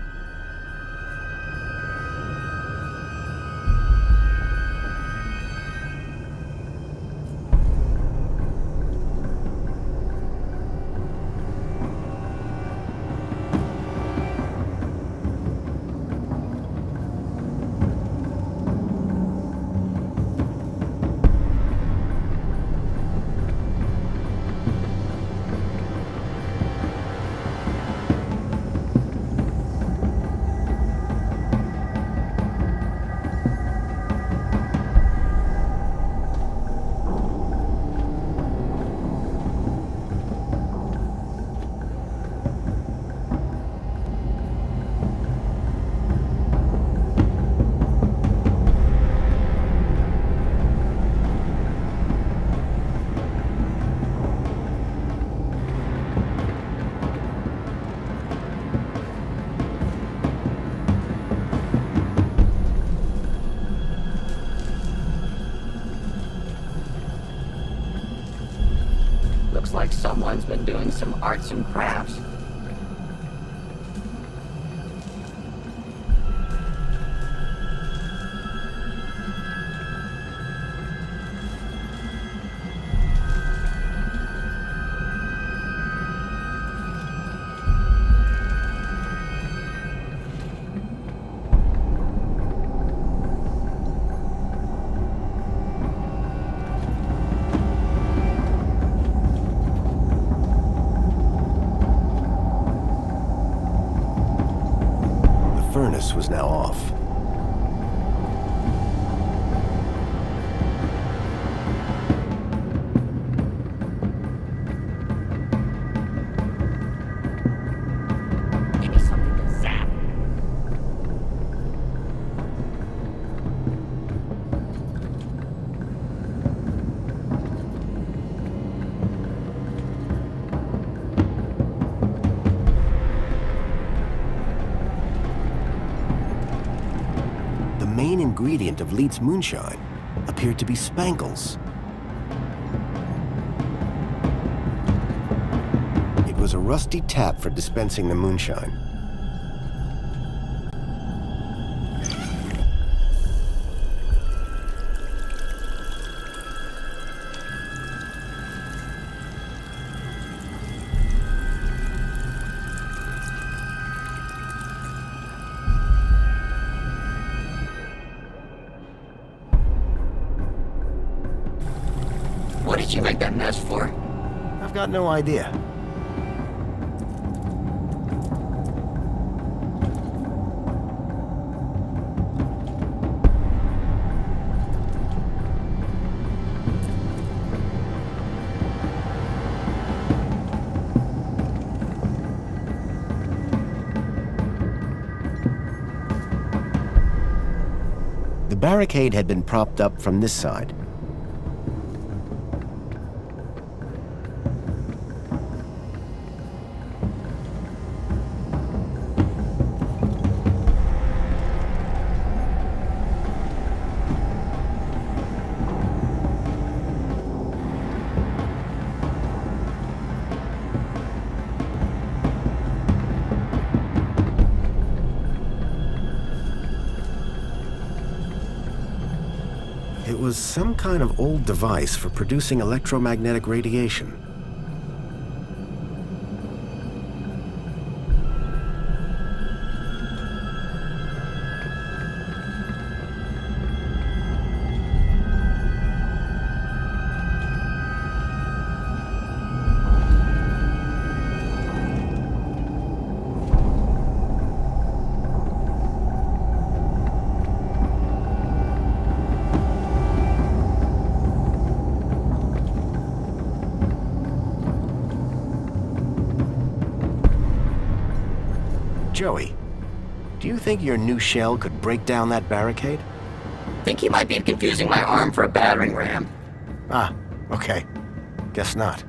S2: Looks like someone's been doing some arts and crafts.
S1: Furnace was now off.
S2: Give me something to zap.
S1: The main ingredient of Leet's moonshine appeared to be spangles. It was a rusty tap for dispensing the moonshine.
S2: What did you make that mess for?
S1: I've got no idea. The barricade had been propped up from this side. It was some kind of old device for producing electromagnetic radiation. Joey, do you think your new shell could break down that barricade?
S2: Think he might be confusing my arm for a battering ram.
S1: Ah, okay. Guess not.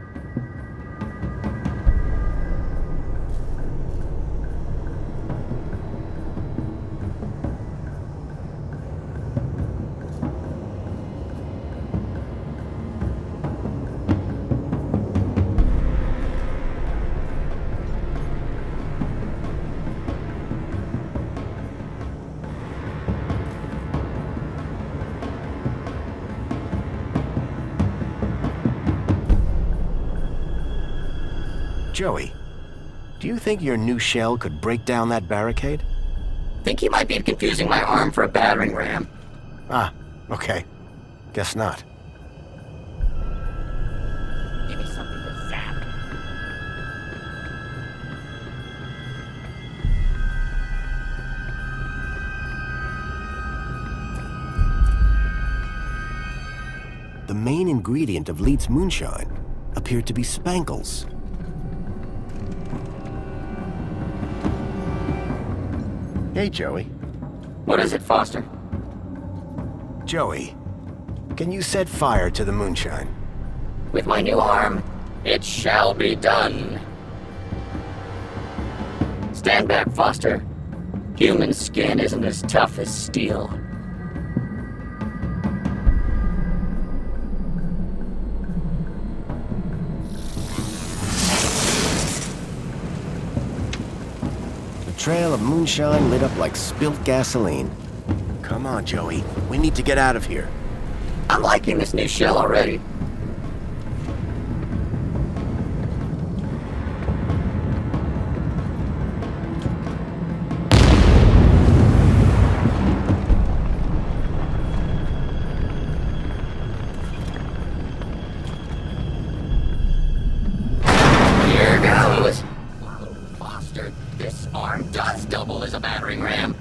S1: Joey, do you think your new shell could break down that barricade?
S2: Think he might be confusing my arm for a battering ram.
S1: Ah, okay. Guess not.
S2: Give me something to zap.
S1: The main ingredient of Leet's moonshine appeared to be Spankles. Hey, Joey.
S2: What is it, Foster?
S1: Joey, can you set fire to the moonshine?
S2: With my new arm, it shall be done. Stand back, Foster. Human skin isn't as tough as steel.
S1: Trail of moonshine lit up like spilt gasoline. Come on, Joey. We need to get out of here.
S2: I'm liking this new shell already. Here goes. Foster, this arm does double as a battering ram.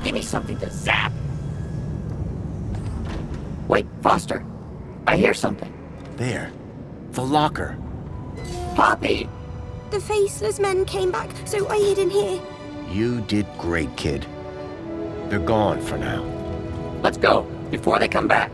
S2: Give me something to zap. Wait, Foster. I hear something.
S1: There. The locker.
S2: Poppy!
S11: The faceless men came back, so I hid in here.
S1: You did great, kid. They're gone for now.
S2: Let's go, before they come back.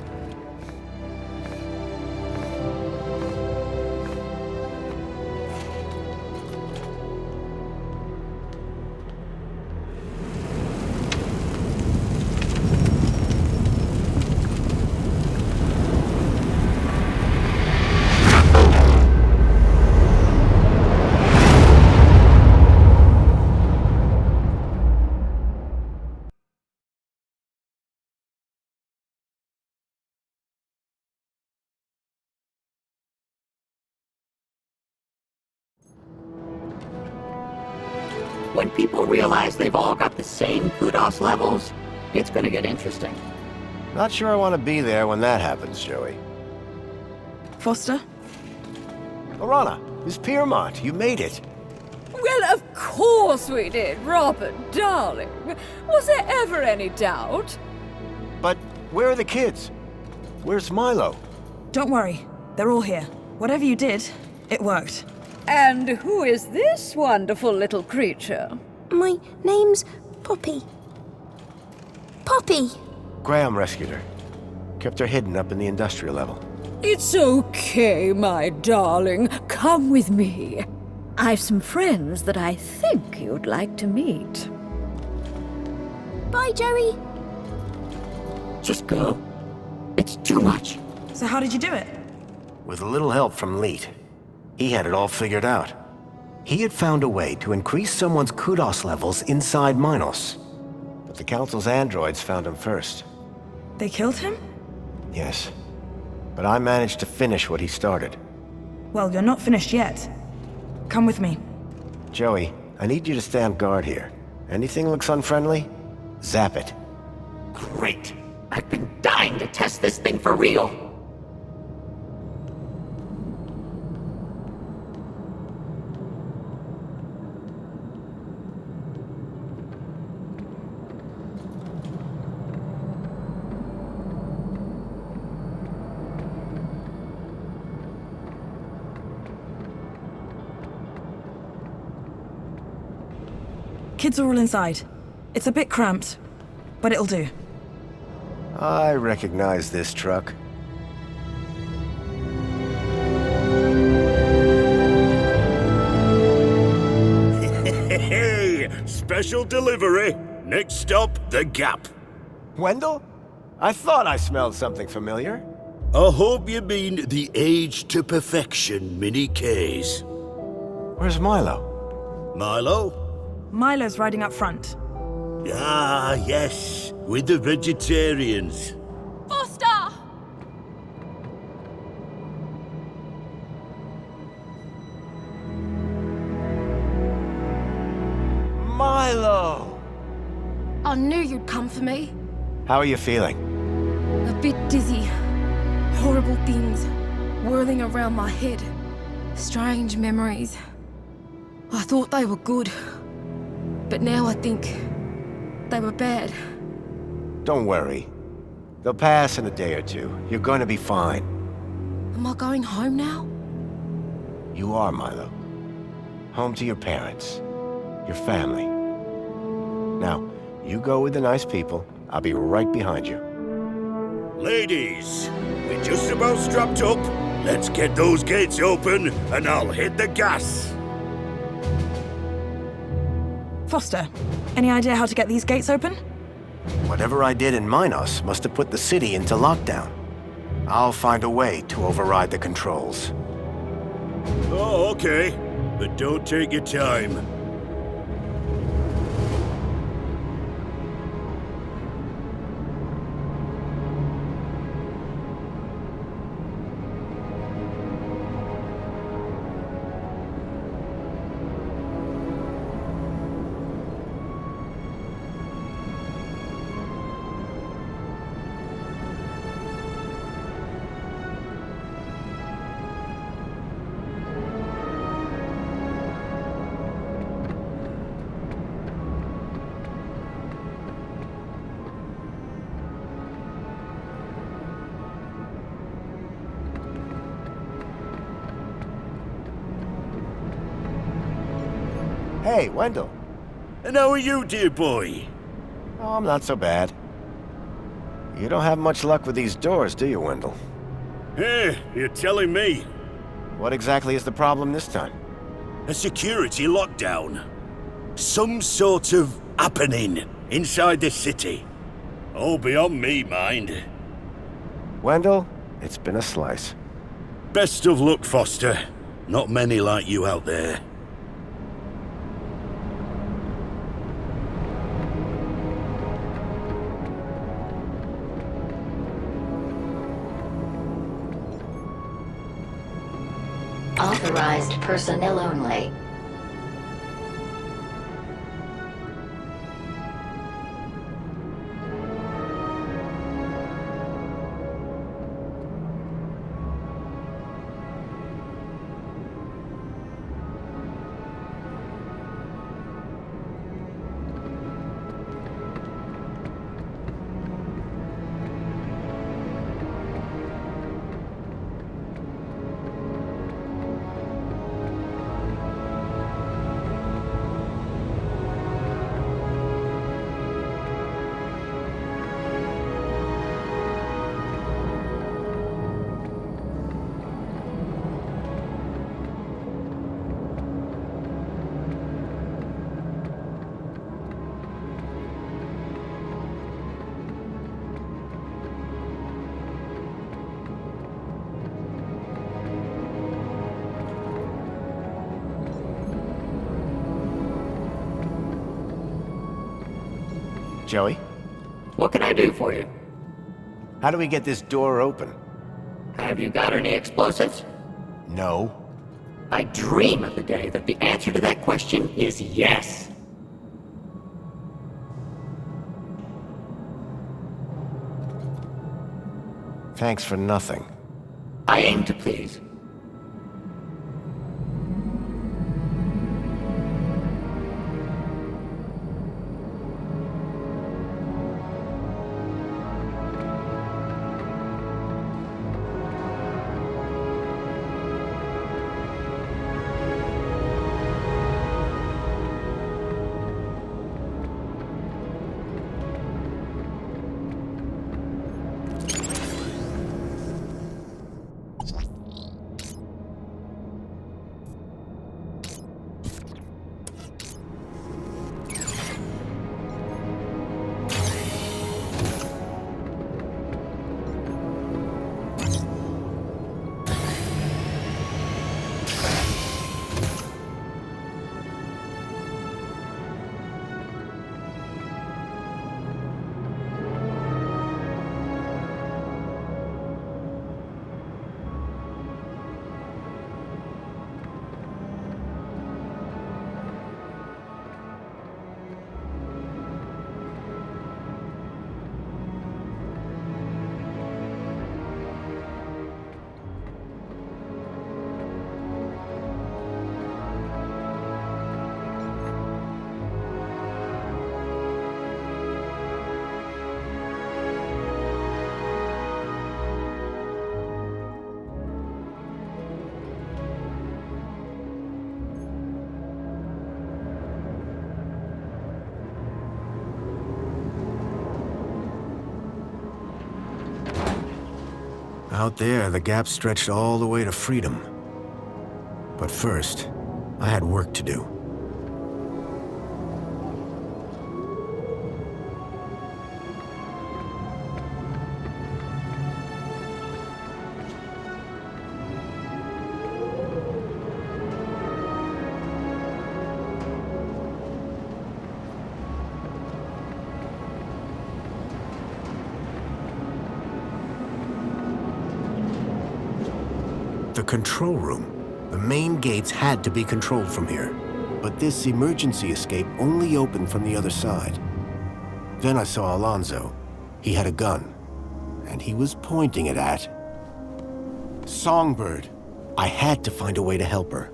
S2: When people realize they've all got the same kudos levels, it's gonna get interesting.
S1: Not sure I want to be there when that happens, Joey.
S6: Foster?
S1: Lorana, Miss Piermont, you made it.
S7: Well, of course we did, Robert, darling. Was there ever any doubt?
S1: But where are the kids? Where's Milo?
S6: Don't worry. They're all here. Whatever you did, it worked.
S7: And who is this wonderful little creature?
S11: My name's Poppy. Poppy!
S1: Graham rescued her. Kept her hidden up in the industrial level.
S7: It's okay, my darling. Come with me. I've some friends that I think you'd like to meet.
S11: Bye, Joey.
S2: Just go. It's too much.
S6: So how did you do it?
S1: With a little help from Leet. He had it all figured out. He had found a way to increase someone's kudos levels inside Minos. But the Council's androids found him first.
S6: They killed him?
S1: Yes. But I managed to finish what he started.
S6: Well, you're not finished yet. Come with me.
S1: Joey, I need you to stand guard here. Anything looks unfriendly? Zap it.
S2: Great. I've been dying to test this thing for real.
S6: Kids are all inside. It's a bit cramped. but it'll do.
S1: I recognize this truck.
S14: Hey, special delivery. Next stop, the Gap.
S1: Wendell? I thought I smelled something familiar.
S14: I hope you mean the Age to Perfection mini case.
S1: Where's Milo?
S14: Milo?
S6: Milo's riding up front.
S14: Ah, yes, with the vegetarians.
S10: Foster!
S1: Milo!
S10: I knew you'd come for me.
S1: How are you feeling?
S10: A bit dizzy. Horrible things whirling around my head. Strange memories. I thought they were good, but now I think they were bad.
S1: Don't worry. They'll pass in a day or two. You're going to be fine.
S10: Am I going home now?
S1: You are, Milo. Home to your parents. Your family. Now, you go with the nice people. I'll be right behind you.
S14: Ladies, we're just about strapped up. Let's get those gates open, and I'll hit the gas.
S6: Foster, any idea how to get these gates open?
S1: Whatever I did in Minos must have put the city into lockdown. I'll find a way to override the controls.
S14: Oh, okay. But don't take your time.
S1: Hey, Wendell.
S14: And how are you, dear boy?
S1: Oh, I'm not so bad. You don't have much luck with these doors, do you, Wendell?
S14: Hey, you're telling me.
S1: What exactly is the problem this time?
S14: A security lockdown. Some sort of happening inside the city. All beyond me, mind.
S1: Wendell, it's been a slice.
S14: Best of luck, Foster. Not many like you out there.
S12: Authorized personnel only.
S1: Joey?
S2: What can I do for you?
S1: How do we get this door open?
S2: Have you got any explosives?
S1: No.
S2: I dream of the day that the answer to that question is yes.
S1: Thanks for nothing.
S2: I aim to please.
S1: Out there, the gap stretched all the way to freedom. But first, I had work to do. The control room. The main gates had to be controlled from here. But this emergency escape only opened from the other side. Then I saw Alonzo. He had a gun. And he was pointing it at... Songbird. I had to find a way to help her.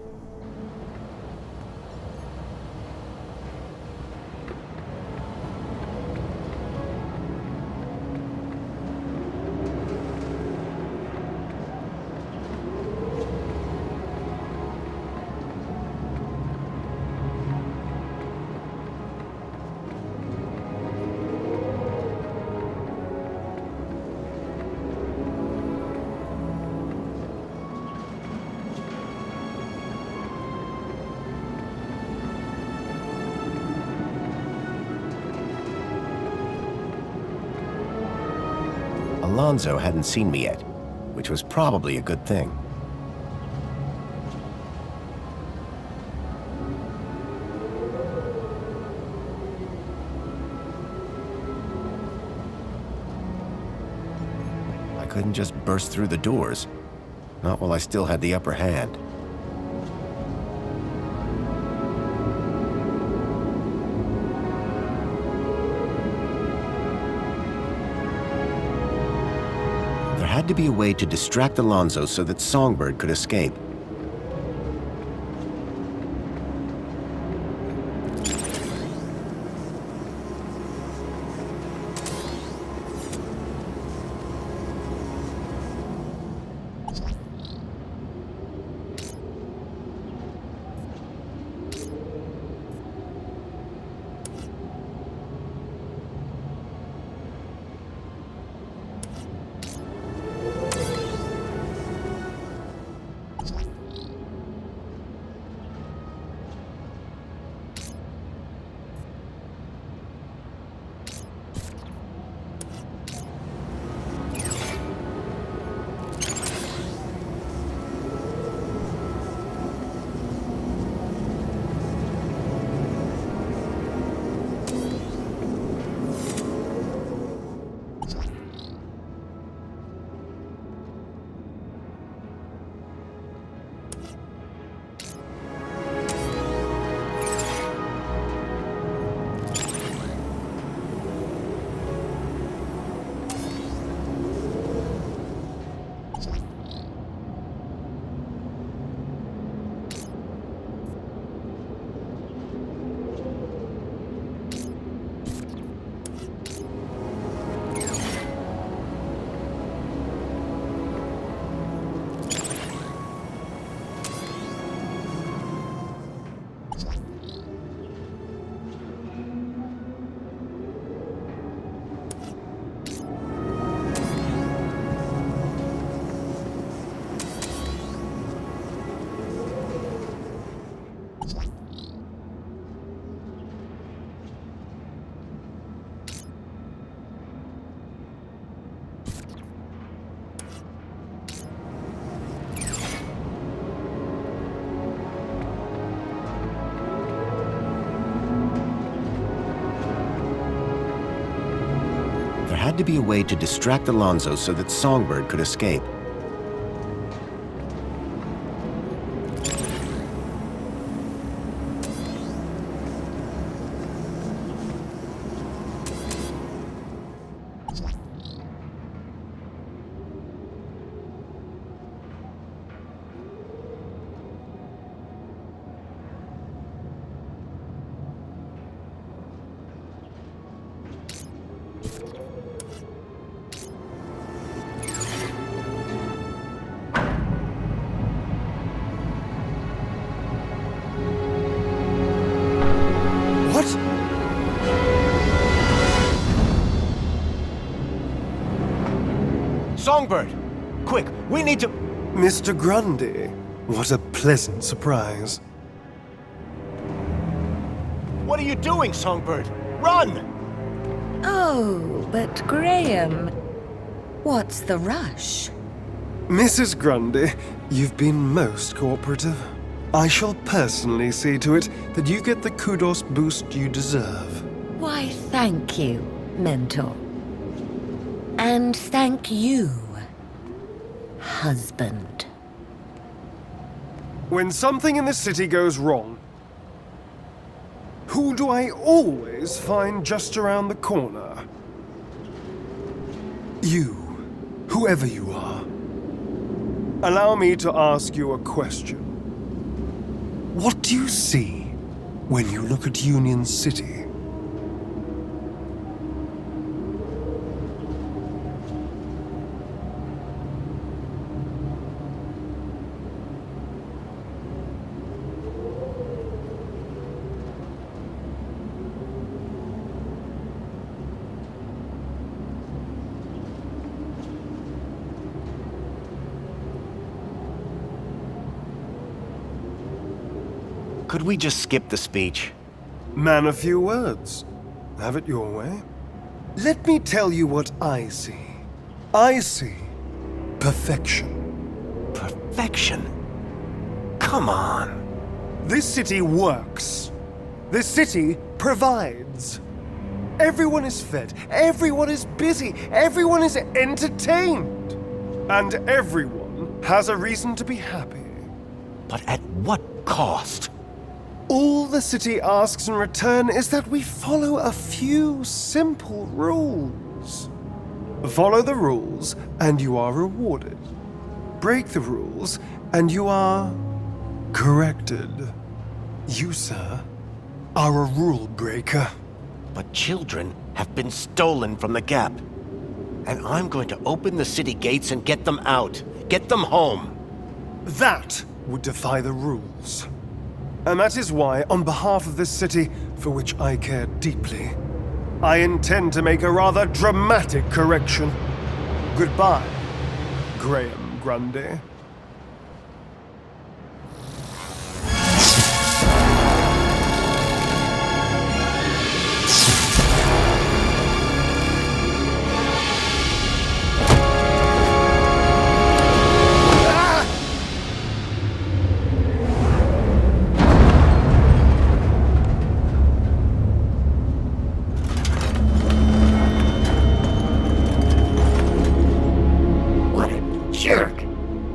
S1: Alonzo hadn't seen me yet, which was probably a good thing. I couldn't just burst through the doors, not while I still had the upper hand. There had to be a way to distract Alonzo so that Songbird could escape. There had to be a way to distract Alonzo so that Songbird could escape. Songbird! Quick, we need to...
S5: Mr. Grundy, what a pleasant surprise.
S1: What are you doing, Songbird? Run!
S15: Oh, but Graham, what's the rush?
S5: Mrs. Grundy, you've been most cooperative. I shall personally see to it that you get the kudos boost you deserve.
S15: Why, thank you, Mentor. And thank you, husband.
S5: When something in the city goes wrong, who do I always find just around the corner? You, whoever you are. Allow me to ask you a question. What do you see when you look at Union City?
S1: Could we just skip the speech?
S5: Man of few words. Have it your way. Let me tell you what I see. I see perfection.
S1: Perfection? Come on.
S5: This city works. This city provides. Everyone is fed. Everyone is busy. Everyone is entertained. And everyone has a reason to be happy.
S1: But at what cost?
S5: All the city asks in return is that we follow a few simple rules. Follow the rules, and you are rewarded. Break the rules, and you are corrected. You, sir, are a rule breaker.
S1: But children have been stolen from the Gap. And I'm going to open the city gates and get them out. Get them home.
S5: That would defy the rules. And that is why, on behalf of this city, for which I care deeply, I intend to make a rather dramatic correction. Goodbye, Graham Grundy.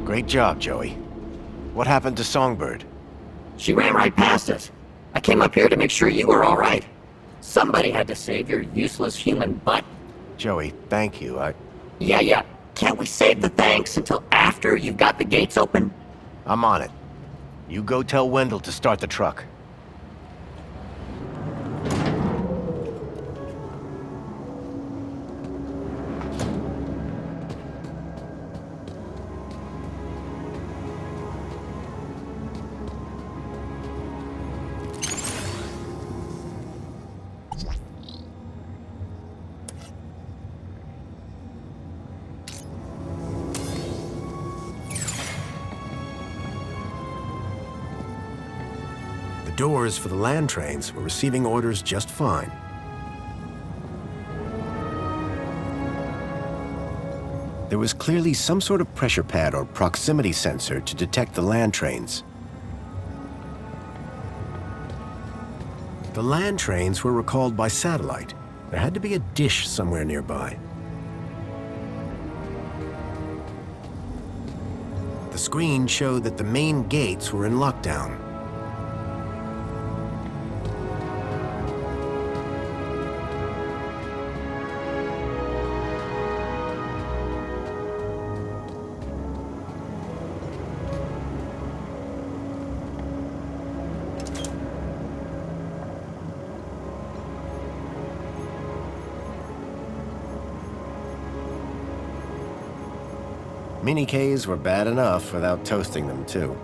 S1: Great job, Joey. What happened to Songbird?
S2: She ran right past us. I came up here to make sure you were all right. Somebody had to save your useless human butt.
S1: Joey, thank you.
S2: Yeah. Can't we save the thanks until after you've got the gates open?
S1: I'm on it. You go tell Wendell to start the truck. The doors for the land trains were receiving orders just fine. There was clearly some sort of pressure pad or proximity sensor to detect the land trains. The land trains were recalled by satellite. There had to be a dish somewhere nearby. The screen showed that the main gates were in lockdown. Mini-Ks were bad enough without toasting them, too.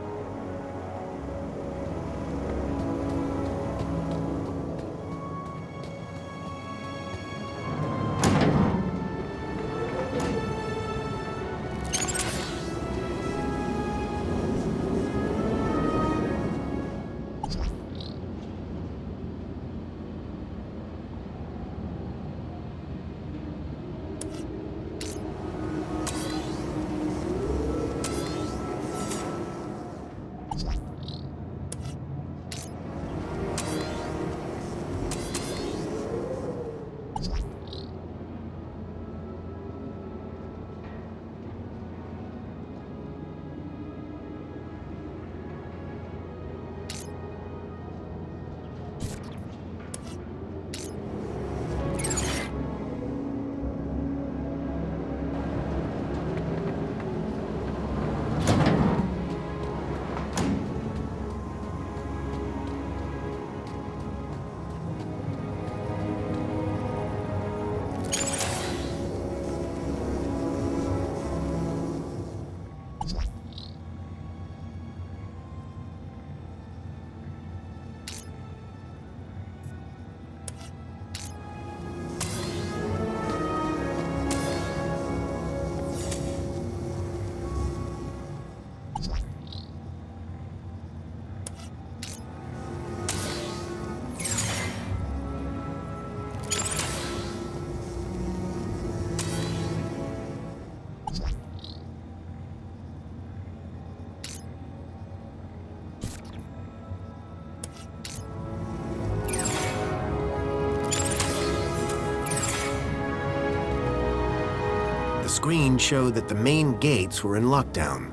S1: The screen showed that the main gates were in lockdown.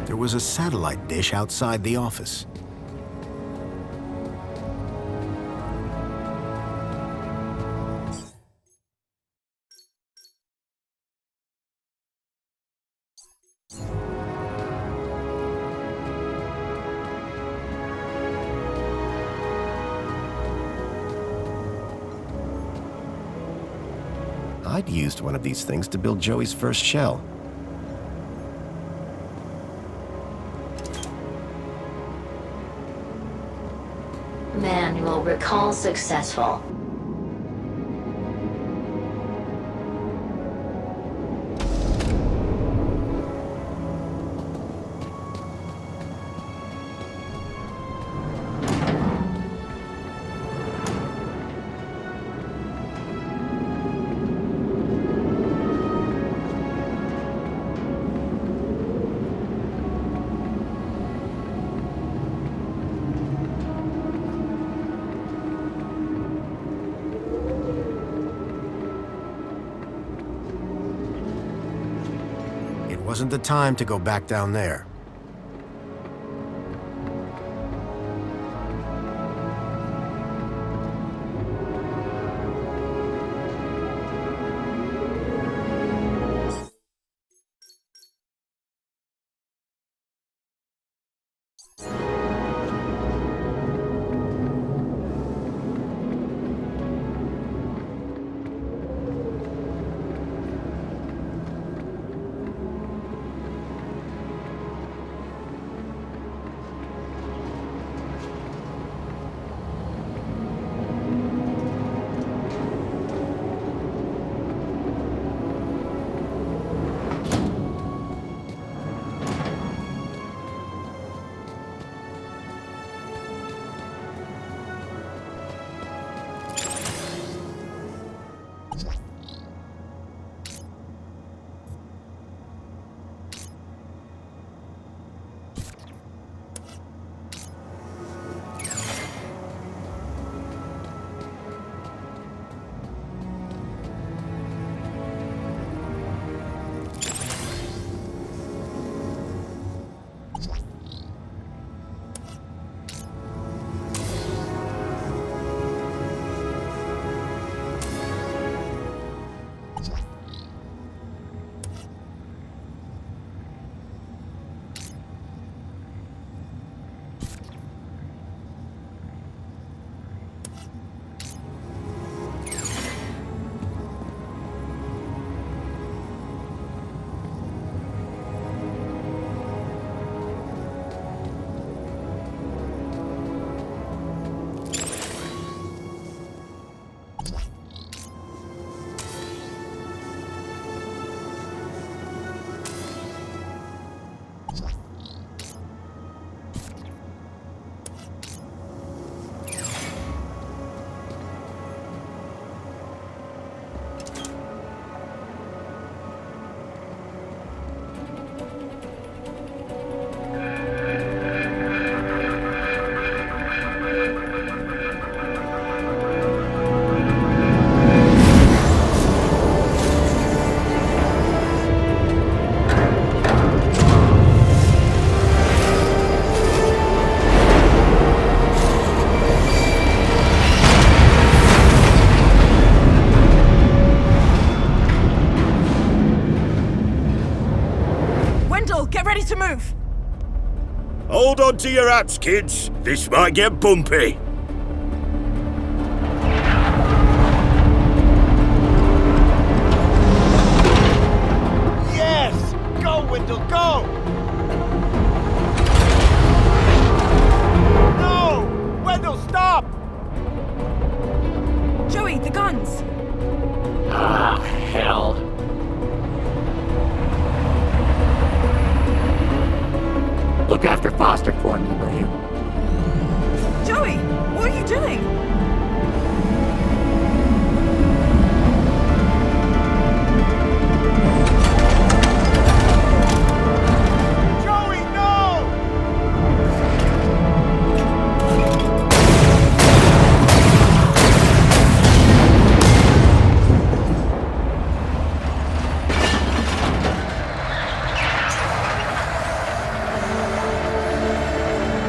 S1: There was a satellite dish outside the office. I'd used one of these things to build Joey's first shell.
S12: Manual recall successful.
S1: Wasn't the time to go back down there.
S6: Get ready to move!
S14: Hold on to your hats, kids. This might get bumpy.
S1: Yes! Go, Wendell, go! No! Wendell, stop!
S6: Joey, the guns!
S2: Ah, hell. Look after Foster for me, will you?
S6: Joey, what are you doing?
S1: Joey, no!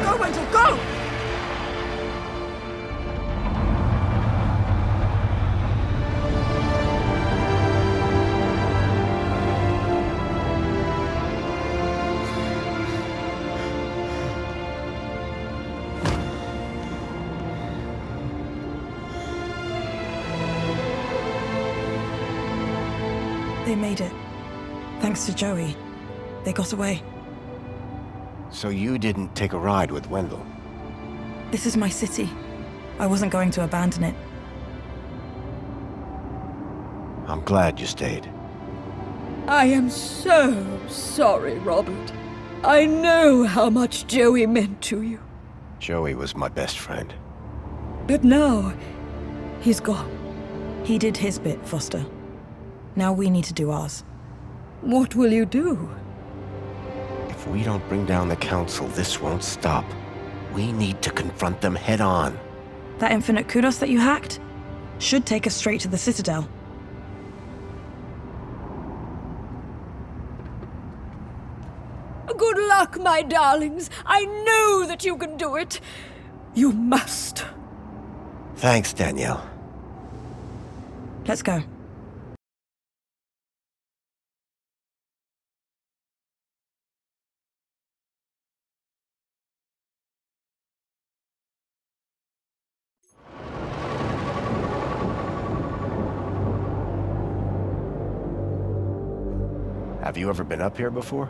S6: Go, Wendell, go! They made it. Thanks to Joey. They got away.
S1: So you didn't take a ride with Wendell?
S6: This is my city. I wasn't going to abandon it.
S1: I'm glad you stayed.
S7: I am so sorry, Robert. I know how much Joey meant to you.
S1: Joey was my best friend.
S7: But now, he's gone.
S6: He did his bit, Foster. Now we need to do ours.
S7: What will you do?
S1: If we don't bring down the Council, this won't stop. We need to confront them head on.
S6: That infinite kudos that you hacked should take us straight to the Citadel.
S7: Good luck, my darlings. I know that you can do it. You must.
S1: Thanks, Danielle.
S6: Let's go.
S1: Have you ever been up here before?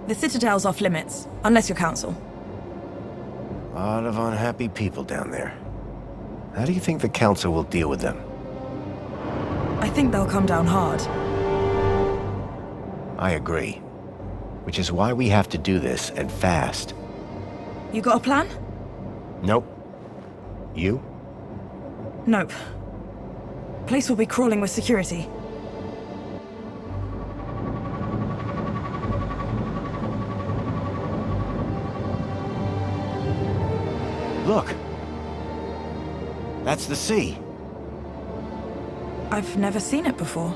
S6: The Citadel's off limits, unless you're Council.
S1: A lot of unhappy people down there. How do you think the Council will deal with them?
S6: I think they'll come down hard.
S1: I agree. Which is why we have to do this, and fast.
S6: You got a plan?
S1: Nope. You?
S6: Nope. Place will be crawling with security.
S1: Look! That's the sea.
S6: I've never seen it before.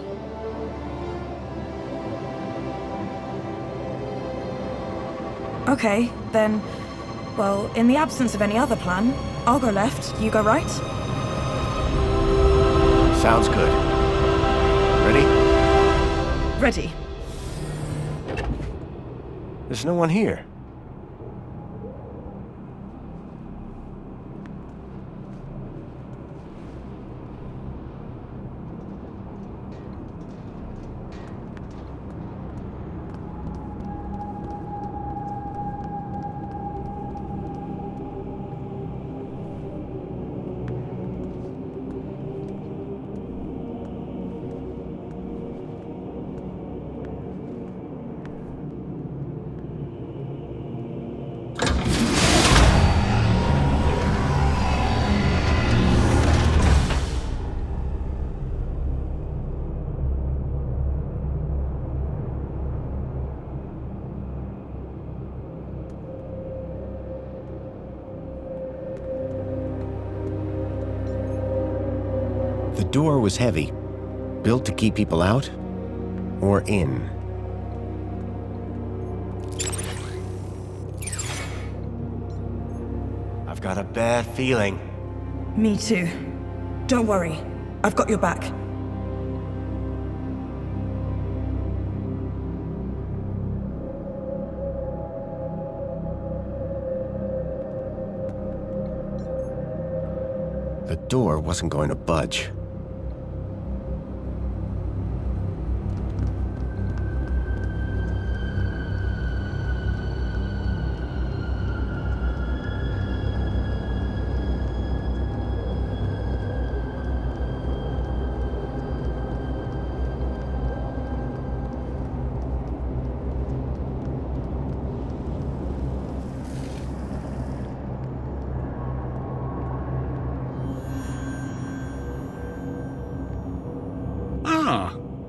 S6: Okay, then... Well, in the absence of any other plan, I'll go left, you go right.
S1: Sounds good. Ready?
S6: Ready.
S1: There's no one here. door was heavy, built to keep people out or in. I've got a bad feeling.
S6: Me too. Don't worry. I've got your back.
S1: The door wasn't going to budge.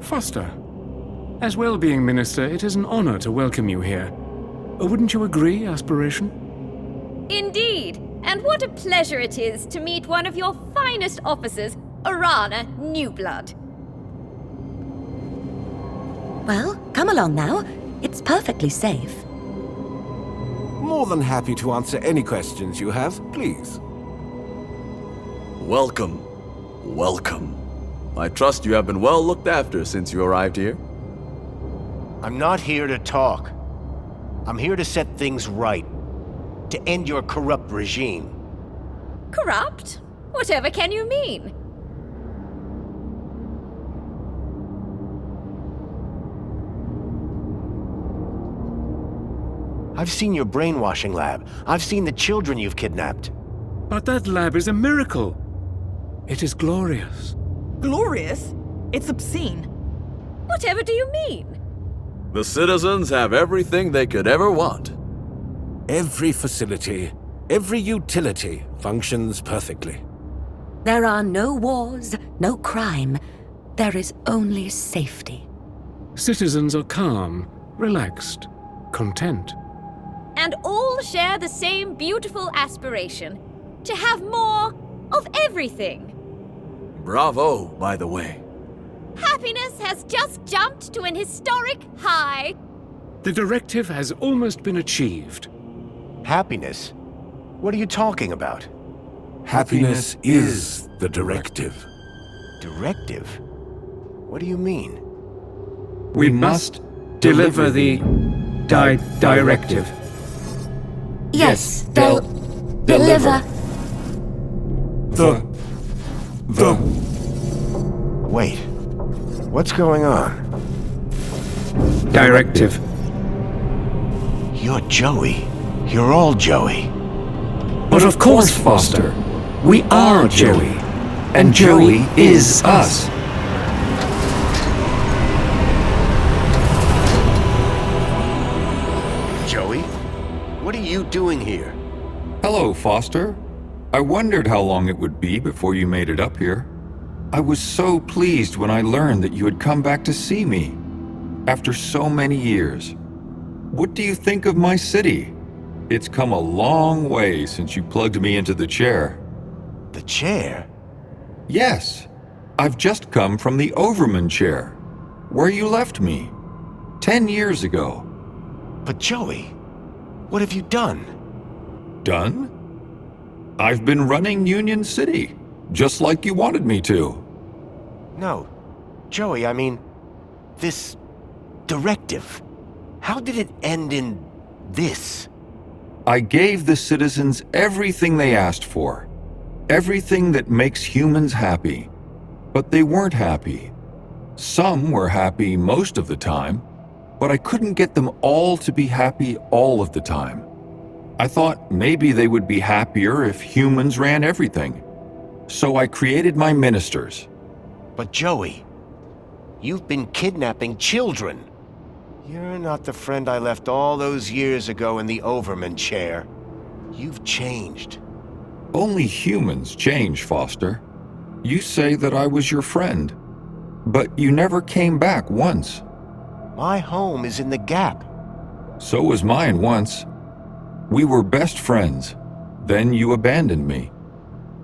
S16: Foster. As well-being minister, it is an honor to welcome you here. Wouldn't you agree, Aspiration?
S17: Indeed, and what a pleasure it is to meet one of your finest officers, Arana Newblood.
S15: Well, come along now. It's perfectly safe.
S3: More than happy to answer any questions you have, please.
S18: Welcome. Welcome. I trust you have been well looked after since you arrived here.
S1: I'm not here to talk. I'm here to set things right. To end your corrupt regime.
S17: Corrupt? Whatever can you mean?
S1: I've seen your brainwashing lab. I've seen the children you've kidnapped.
S16: But that lab is a miracle. It is glorious.
S6: Glorious? It's obscene.
S17: Whatever do you mean?
S18: The citizens have everything they could ever want.
S3: Every facility, every utility functions perfectly.
S15: There are no wars, no crime. There is only safety.
S16: Citizens are calm, relaxed, content.
S17: And all share the same beautiful aspiration. To have more of everything.
S18: Bravo, by the way.
S17: Happiness has just jumped to an historic high.
S16: The directive has almost been achieved.
S1: Happiness? What are you talking about?
S3: Happiness is the directive.
S1: Directive? What do you mean?
S16: We must deliver the directive.
S15: Yes, they'll deliver.
S1: Wait. What's going on?
S16: Directive.
S1: You're Joey. You're all Joey.
S4: But of course, Foster. We are Joey. And Joey is us.
S1: Joey? What are you doing here?
S8: Hello, Foster. I wondered how long it would be before you made it up here. I was so pleased when I learned that you had come back to see me. After so many years. What do you think of my city? It's come a long way since you plugged me into the chair.
S1: The chair?
S8: Yes. I've just come from the Overman chair, where you left me 10 years ago.
S1: But Joey, what have you done?
S8: Done? I've been running Union City, just like you wanted me to.
S1: No. Joey, I mean, this directive. How did it end in this?
S8: I gave the citizens everything they asked for. Everything that makes humans happy. But they weren't happy. Some were happy most of the time, but I couldn't get them all to be happy all of the time. I thought maybe they would be happier if humans ran everything. So I created my ministers.
S1: But Joey, you've been kidnapping children. You're not the friend I left all those years ago in the Overman chair. You've changed.
S8: Only humans change, Foster. You say that I was your friend, but you never came back once.
S1: My home is in the Gap.
S8: So was mine once. We were best friends. Then you abandoned me.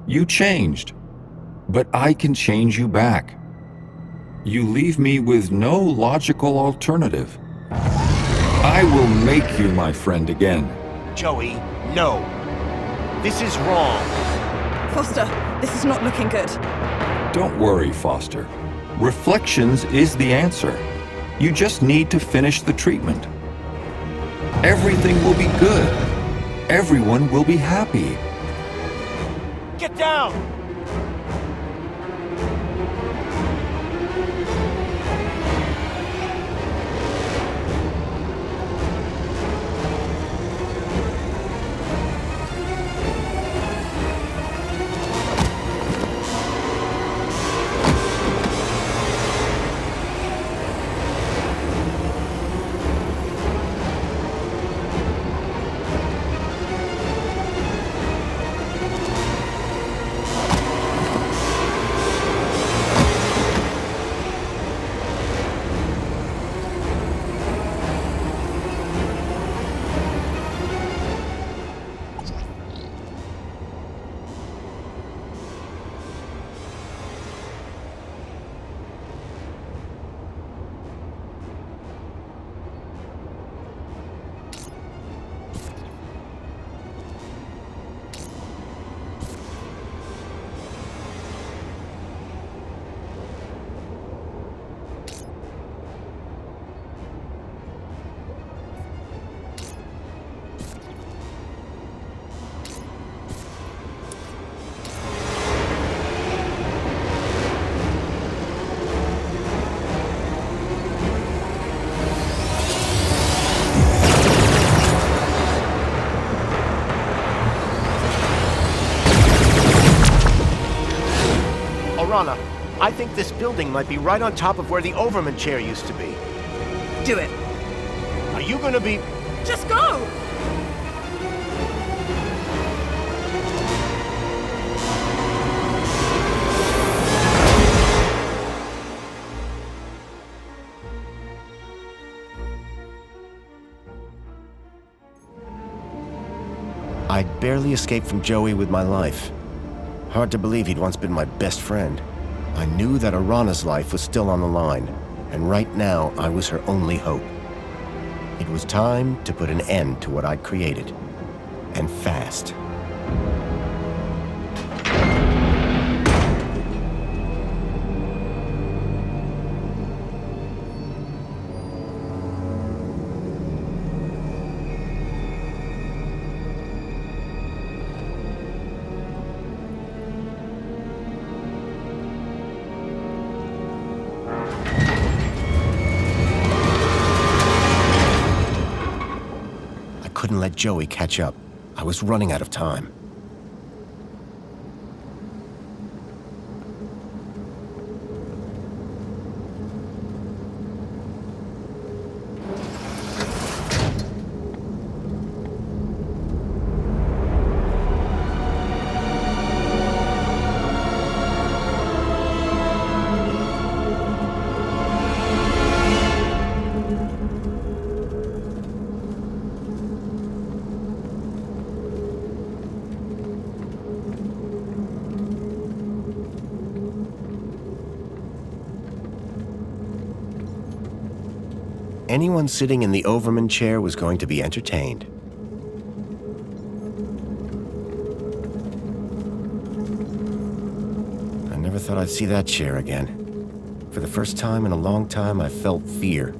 S8: You changed. but I can change you back. You leave me with no logical alternative. I will make you my friend again.
S1: Joey, no. This is wrong.
S6: Foster, this is not looking good.
S8: Don't worry, Foster. Reflections is the answer. You just need to finish the treatment. Everything will be good. Everyone will be happy.
S1: Get down! Orana, I think this building might be right on top of where the Overman chair used to be.
S6: Do it.
S1: Are you gonna be...
S6: Just go!
S1: I'd barely escaped from Joey with my life. Hard to believe he'd once been my best friend. I knew that Orana's life was still on the line, and right now I was her only hope. It was time to put an end to what I'd created. And fast. Couldn't let Joey catch up. I was running out of time. Anyone sitting in the Overman chair was going to be entertained. I never thought I'd see that chair again. For the first time in a long time, I felt fear.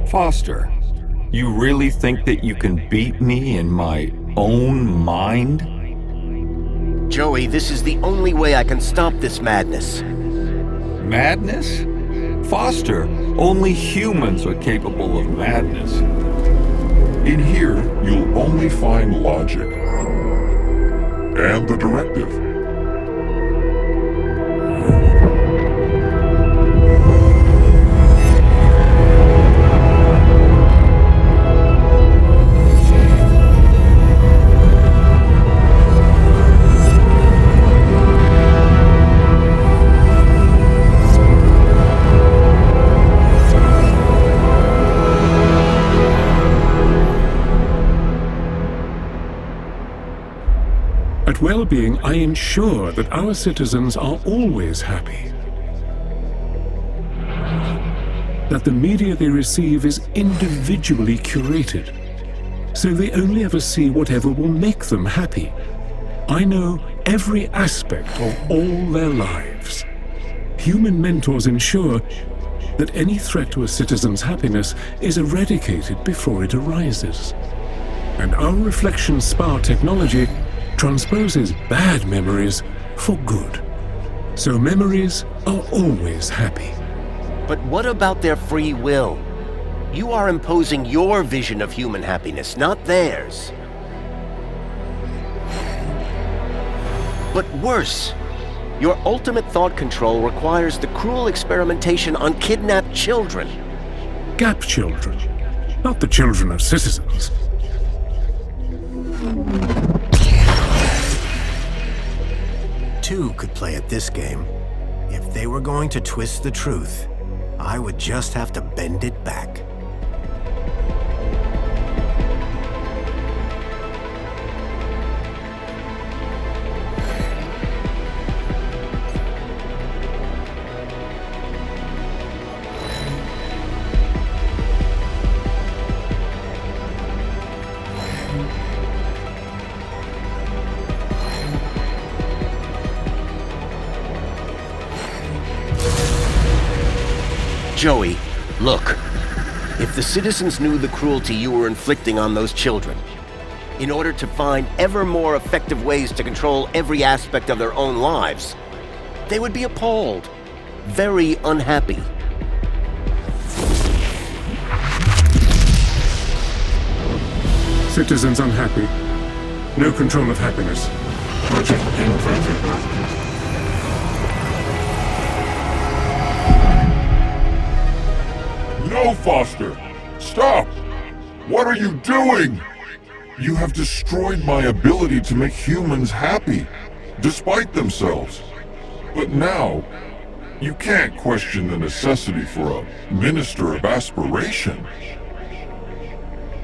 S8: Foster, You really think that you can beat me in my own mind?
S1: Joey, this is the only way I can stop this madness.
S8: Madness? Foster, only humans are capable of madness.
S19: In here, you'll only find logic. And the directive.
S16: At Well-Being, I ensure that our citizens are always happy. That the media they receive is individually curated, so they only ever see whatever will make them happy. I know every aspect of all their lives. Human mentors ensure that any threat to a citizen's happiness is eradicated before it arises. And our Reflection Spa technology transposes bad memories for good. So memories are always happy.
S1: But what about their free will? You are imposing your vision of human happiness, not theirs. But worse, your ultimate thought control requires the cruel experimentation on kidnapped children.
S16: GAP children, not the children of citizens.
S1: Two could play at this game. If they were going to twist the truth, I would just have to bend it back. Joey, look. If the citizens knew the cruelty you were inflicting on those children, in order to find ever more effective ways to control every aspect of their own lives, they would be appalled, very unhappy.
S16: Citizens unhappy. No control of happiness. Project in progress.
S19: No, Foster! Stop! What are you doing? You have destroyed my ability to make humans happy, despite themselves. But now, you can't question the necessity for a minister of aspiration.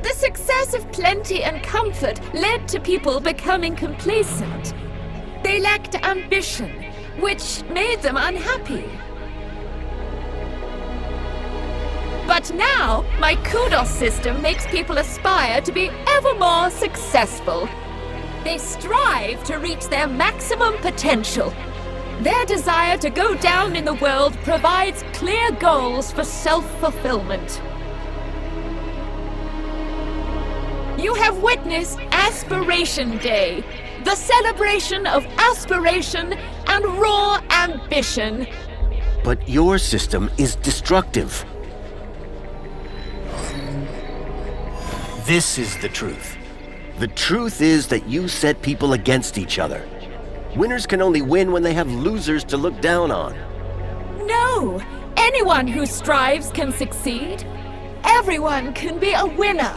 S17: The success of plenty and comfort led to people becoming complacent. They lacked ambition, which made them unhappy. But now, my kudos system makes people aspire to be ever more successful. They strive to reach their maximum potential. Their desire to go down in the world provides clear goals for self-fulfillment. You have witnessed Aspiration Day, the celebration of aspiration and raw ambition.
S1: But your system is destructive. This is the truth. The truth is that you set people against each other. Winners can only win when they have losers to look down on.
S17: No! Anyone who strives can succeed. Everyone can be a winner.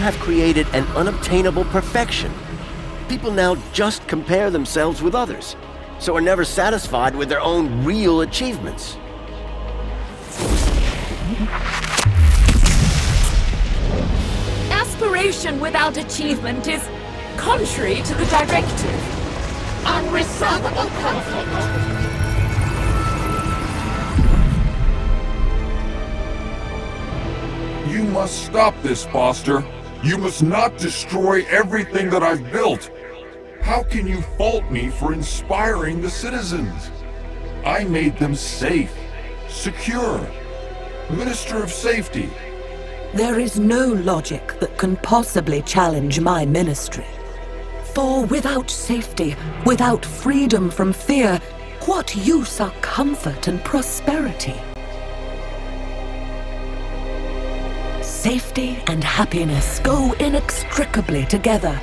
S1: Have created an unobtainable perfection. People now just compare themselves with others, so are never satisfied with their own real achievements.
S17: Aspiration without achievement is contrary to the directive. Unresolvable conflict.
S19: must stop this, Foster. You must not destroy everything that I've built. How can you fault me for inspiring the citizens? I made them safe, secure. Minister of Safety.
S15: There is no logic that can possibly challenge my ministry. For without safety, without freedom from fear, what use are comfort and prosperity? Safety and happiness go inextricably together,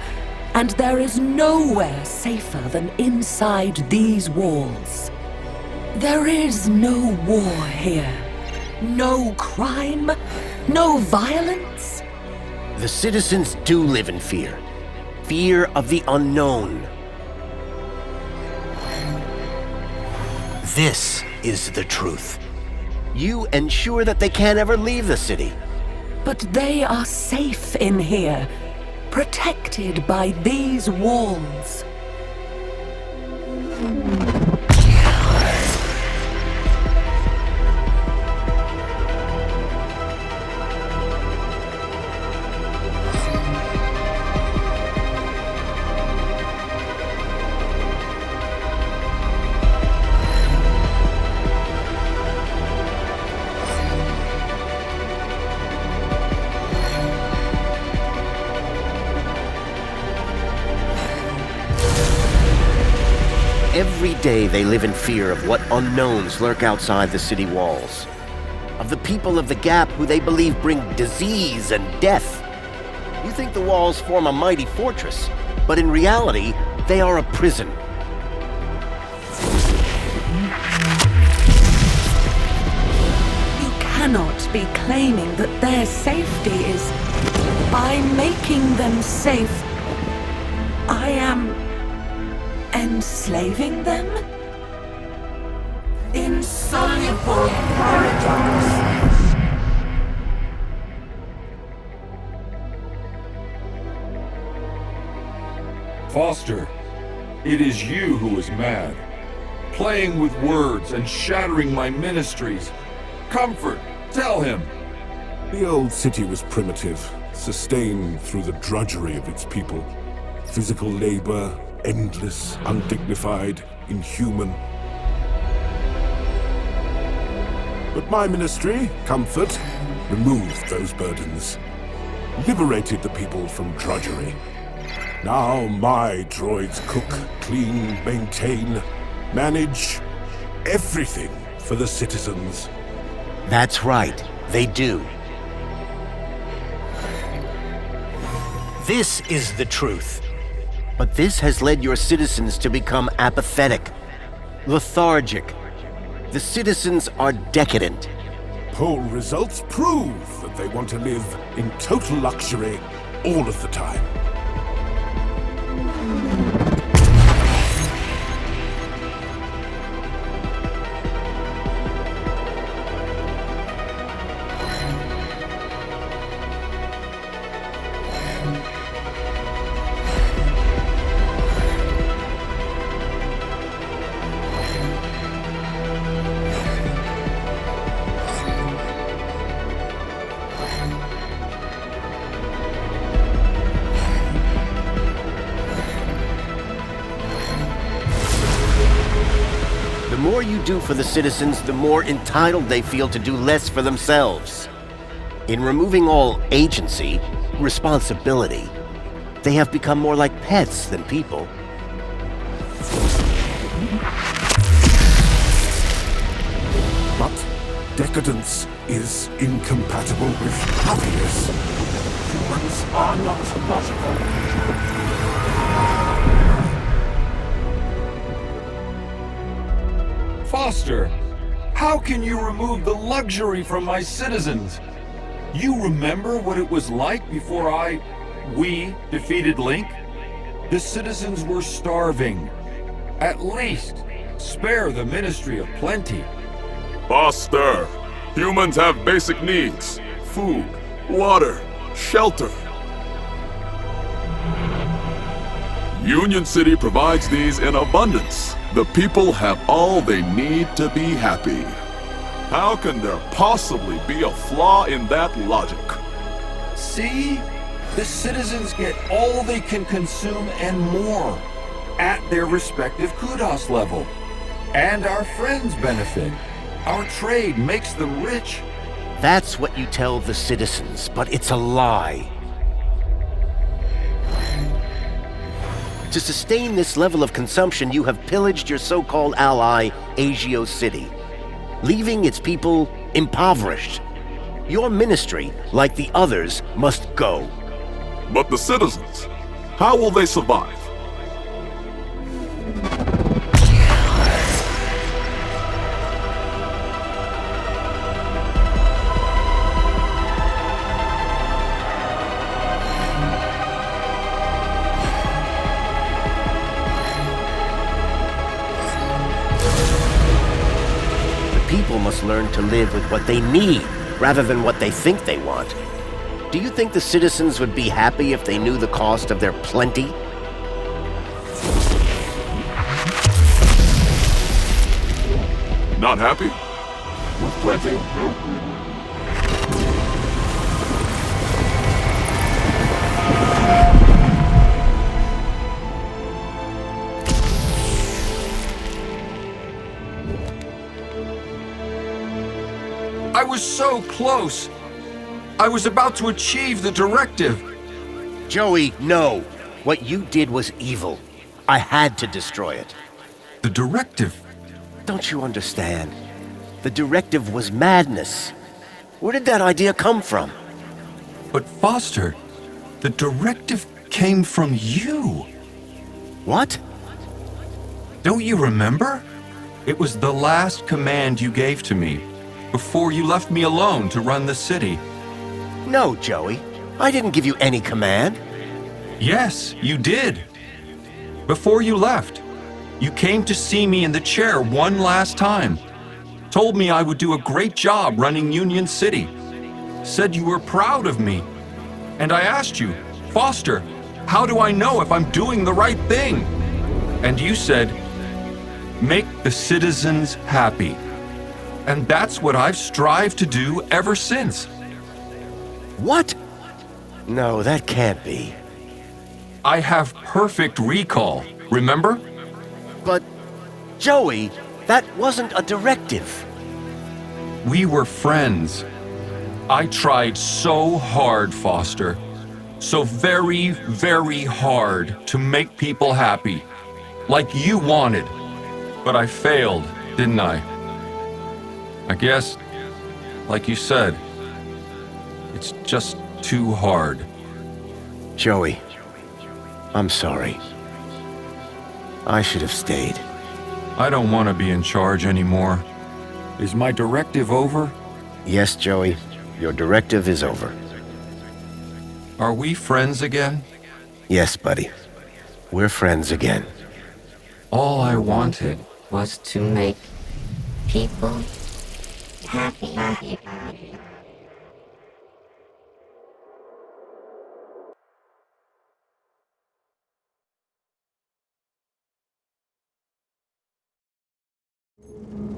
S15: and there is nowhere safer than inside these walls. There is no war here. No crime, no violence.
S1: The citizens do live in fear. Fear of the unknown. This is the truth. You ensure that they can't ever leave the city.
S15: But they are safe in here, protected by these walls.
S1: Every day they live in fear of what unknowns lurk outside the city walls. Of the people of the Gap who they believe bring disease and death. You think the walls form a mighty fortress, but in reality, they are a prison.
S15: You cannot be claiming that their safety is... By making them safe, I am... enslaving them? Insoluble paradox!
S8: Foster, it is you who is mad. Playing with words and shattering my ministries. Comfort, tell him.
S3: The old city was primitive, sustained through the drudgery of its people. Physical labor, endless, undignified, inhuman. But my ministry, Comfort, removed those burdens, liberated the people from drudgery. Now my droids cook, clean, maintain, manage everything for the citizens.
S1: That's right, they do. This is the truth. But this has led your citizens to become apathetic, lethargic. The citizens are decadent.
S3: Poll results prove that they want to live in total luxury all of the time.
S1: The more you do for the citizens, the more entitled they feel to do less for themselves. In removing all agency, responsibility, they have become more like pets than people.
S3: But decadence is incompatible with happiness. Humans are not logical.
S8: Foster, how can you remove the luxury from my citizens? You remember what it was like before we defeated Link? The citizens were starving. At least, spare the Ministry of Plenty.
S19: Foster, humans have basic needs. Food, water, shelter. Union City provides these in abundance. The people have all they need to be happy. How can there possibly be a flaw in that logic?
S8: See? The citizens get all they can consume and more at their respective kudos level. And our friends benefit. Our trade makes them rich.
S1: That's what you tell the citizens, but it's a lie. To sustain this level of consumption, you have pillaged your so-called ally, Agio City, leaving its people impoverished. Your ministry, like the others, must go.
S19: But the citizens, how will they survive?
S1: The people must learn to live with what they need, rather than what they think they want. Do you think the citizens would be happy if they knew the cost of their plenty?
S19: Not happy? With plenty?
S8: I was so close. I was about to achieve the directive.
S1: Joey, no. What you did was evil. I had to destroy it.
S8: The directive?
S1: Don't you understand? The directive was madness. Where did that idea come from?
S8: But Foster, the directive came from you.
S1: What?
S8: Don't you remember? It was the last command you gave to me before you left me alone to run the city.
S1: No, Joey. I didn't give you any command.
S8: Yes, you did. Before you left, you came to see me in the chair one last time. Told me I would do a great job running Union City. Said you were proud of me. And I asked you, Foster, how do I know if I'm doing the right thing? And you said, make the citizens happy. And that's what I've strived to do ever since.
S1: What? No, that can't be.
S8: I have perfect recall, remember?
S1: But, Joey, that wasn't a directive.
S8: We were friends. I tried so hard, Foster. So very, very hard to make people happy. Like you wanted. But I failed, didn't I? I guess, like you said, it's just too hard.
S1: Joey, I'm sorry. I should have stayed.
S8: I don't want to be in charge anymore. Is my directive over?
S1: Yes, Joey. Your directive is over.
S8: Are we friends again?
S1: Yes, buddy. We're friends again.
S8: All I wanted
S2: was to make people happy.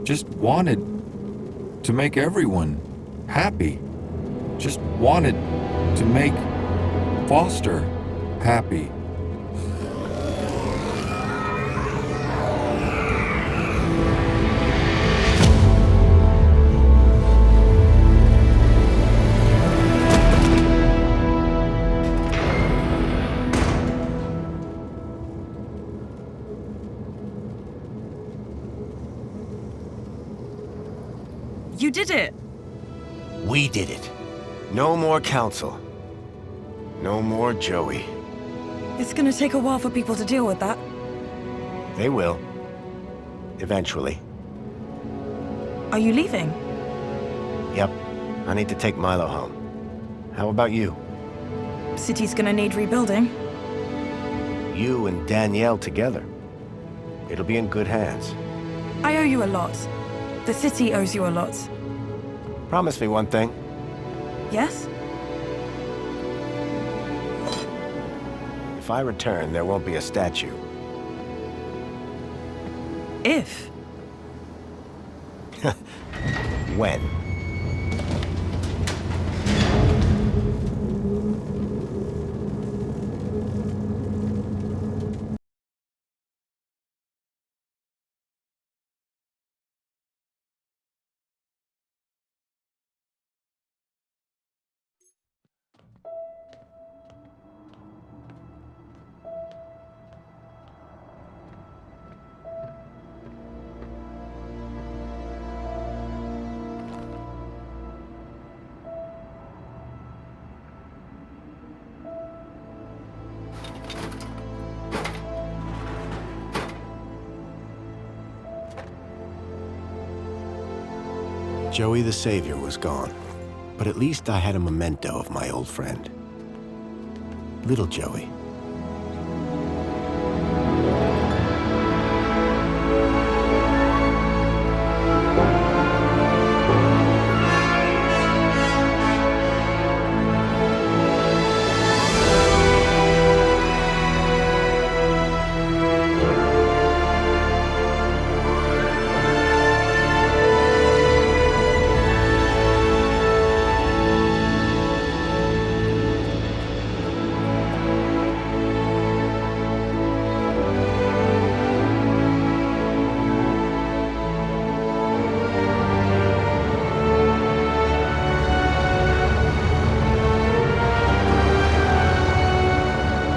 S8: Just wanted to make everyone happy. Just wanted to make Foster happy.
S6: You did it!
S1: We did it. No more council. No more Joey.
S6: It's gonna take a while for people to deal with that.
S1: They will. Eventually.
S6: Are you leaving?
S1: Yep. I need to take Milo home. How about you?
S6: City's gonna need rebuilding.
S1: You and Danielle together. It'll be in good hands.
S6: I owe you a lot. The city owes you a lot.
S1: Promise me one thing.
S6: Yes?
S1: If I return, there won't be a statue.
S6: If?
S1: When? Joey the Savior was gone, but at least I had a memento of my old friend. Little Joey.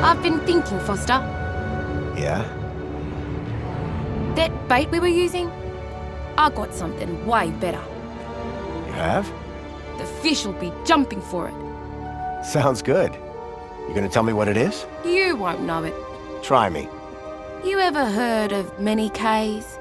S10: I've been thinking, Foster.
S1: Yeah?
S10: That bait we were using? I got something way better.
S1: You have?
S10: The fish will be jumping for it.
S1: Sounds good. You gonna tell me what it is?
S10: You won't know it.
S1: Try me.
S10: You ever heard of many Ks?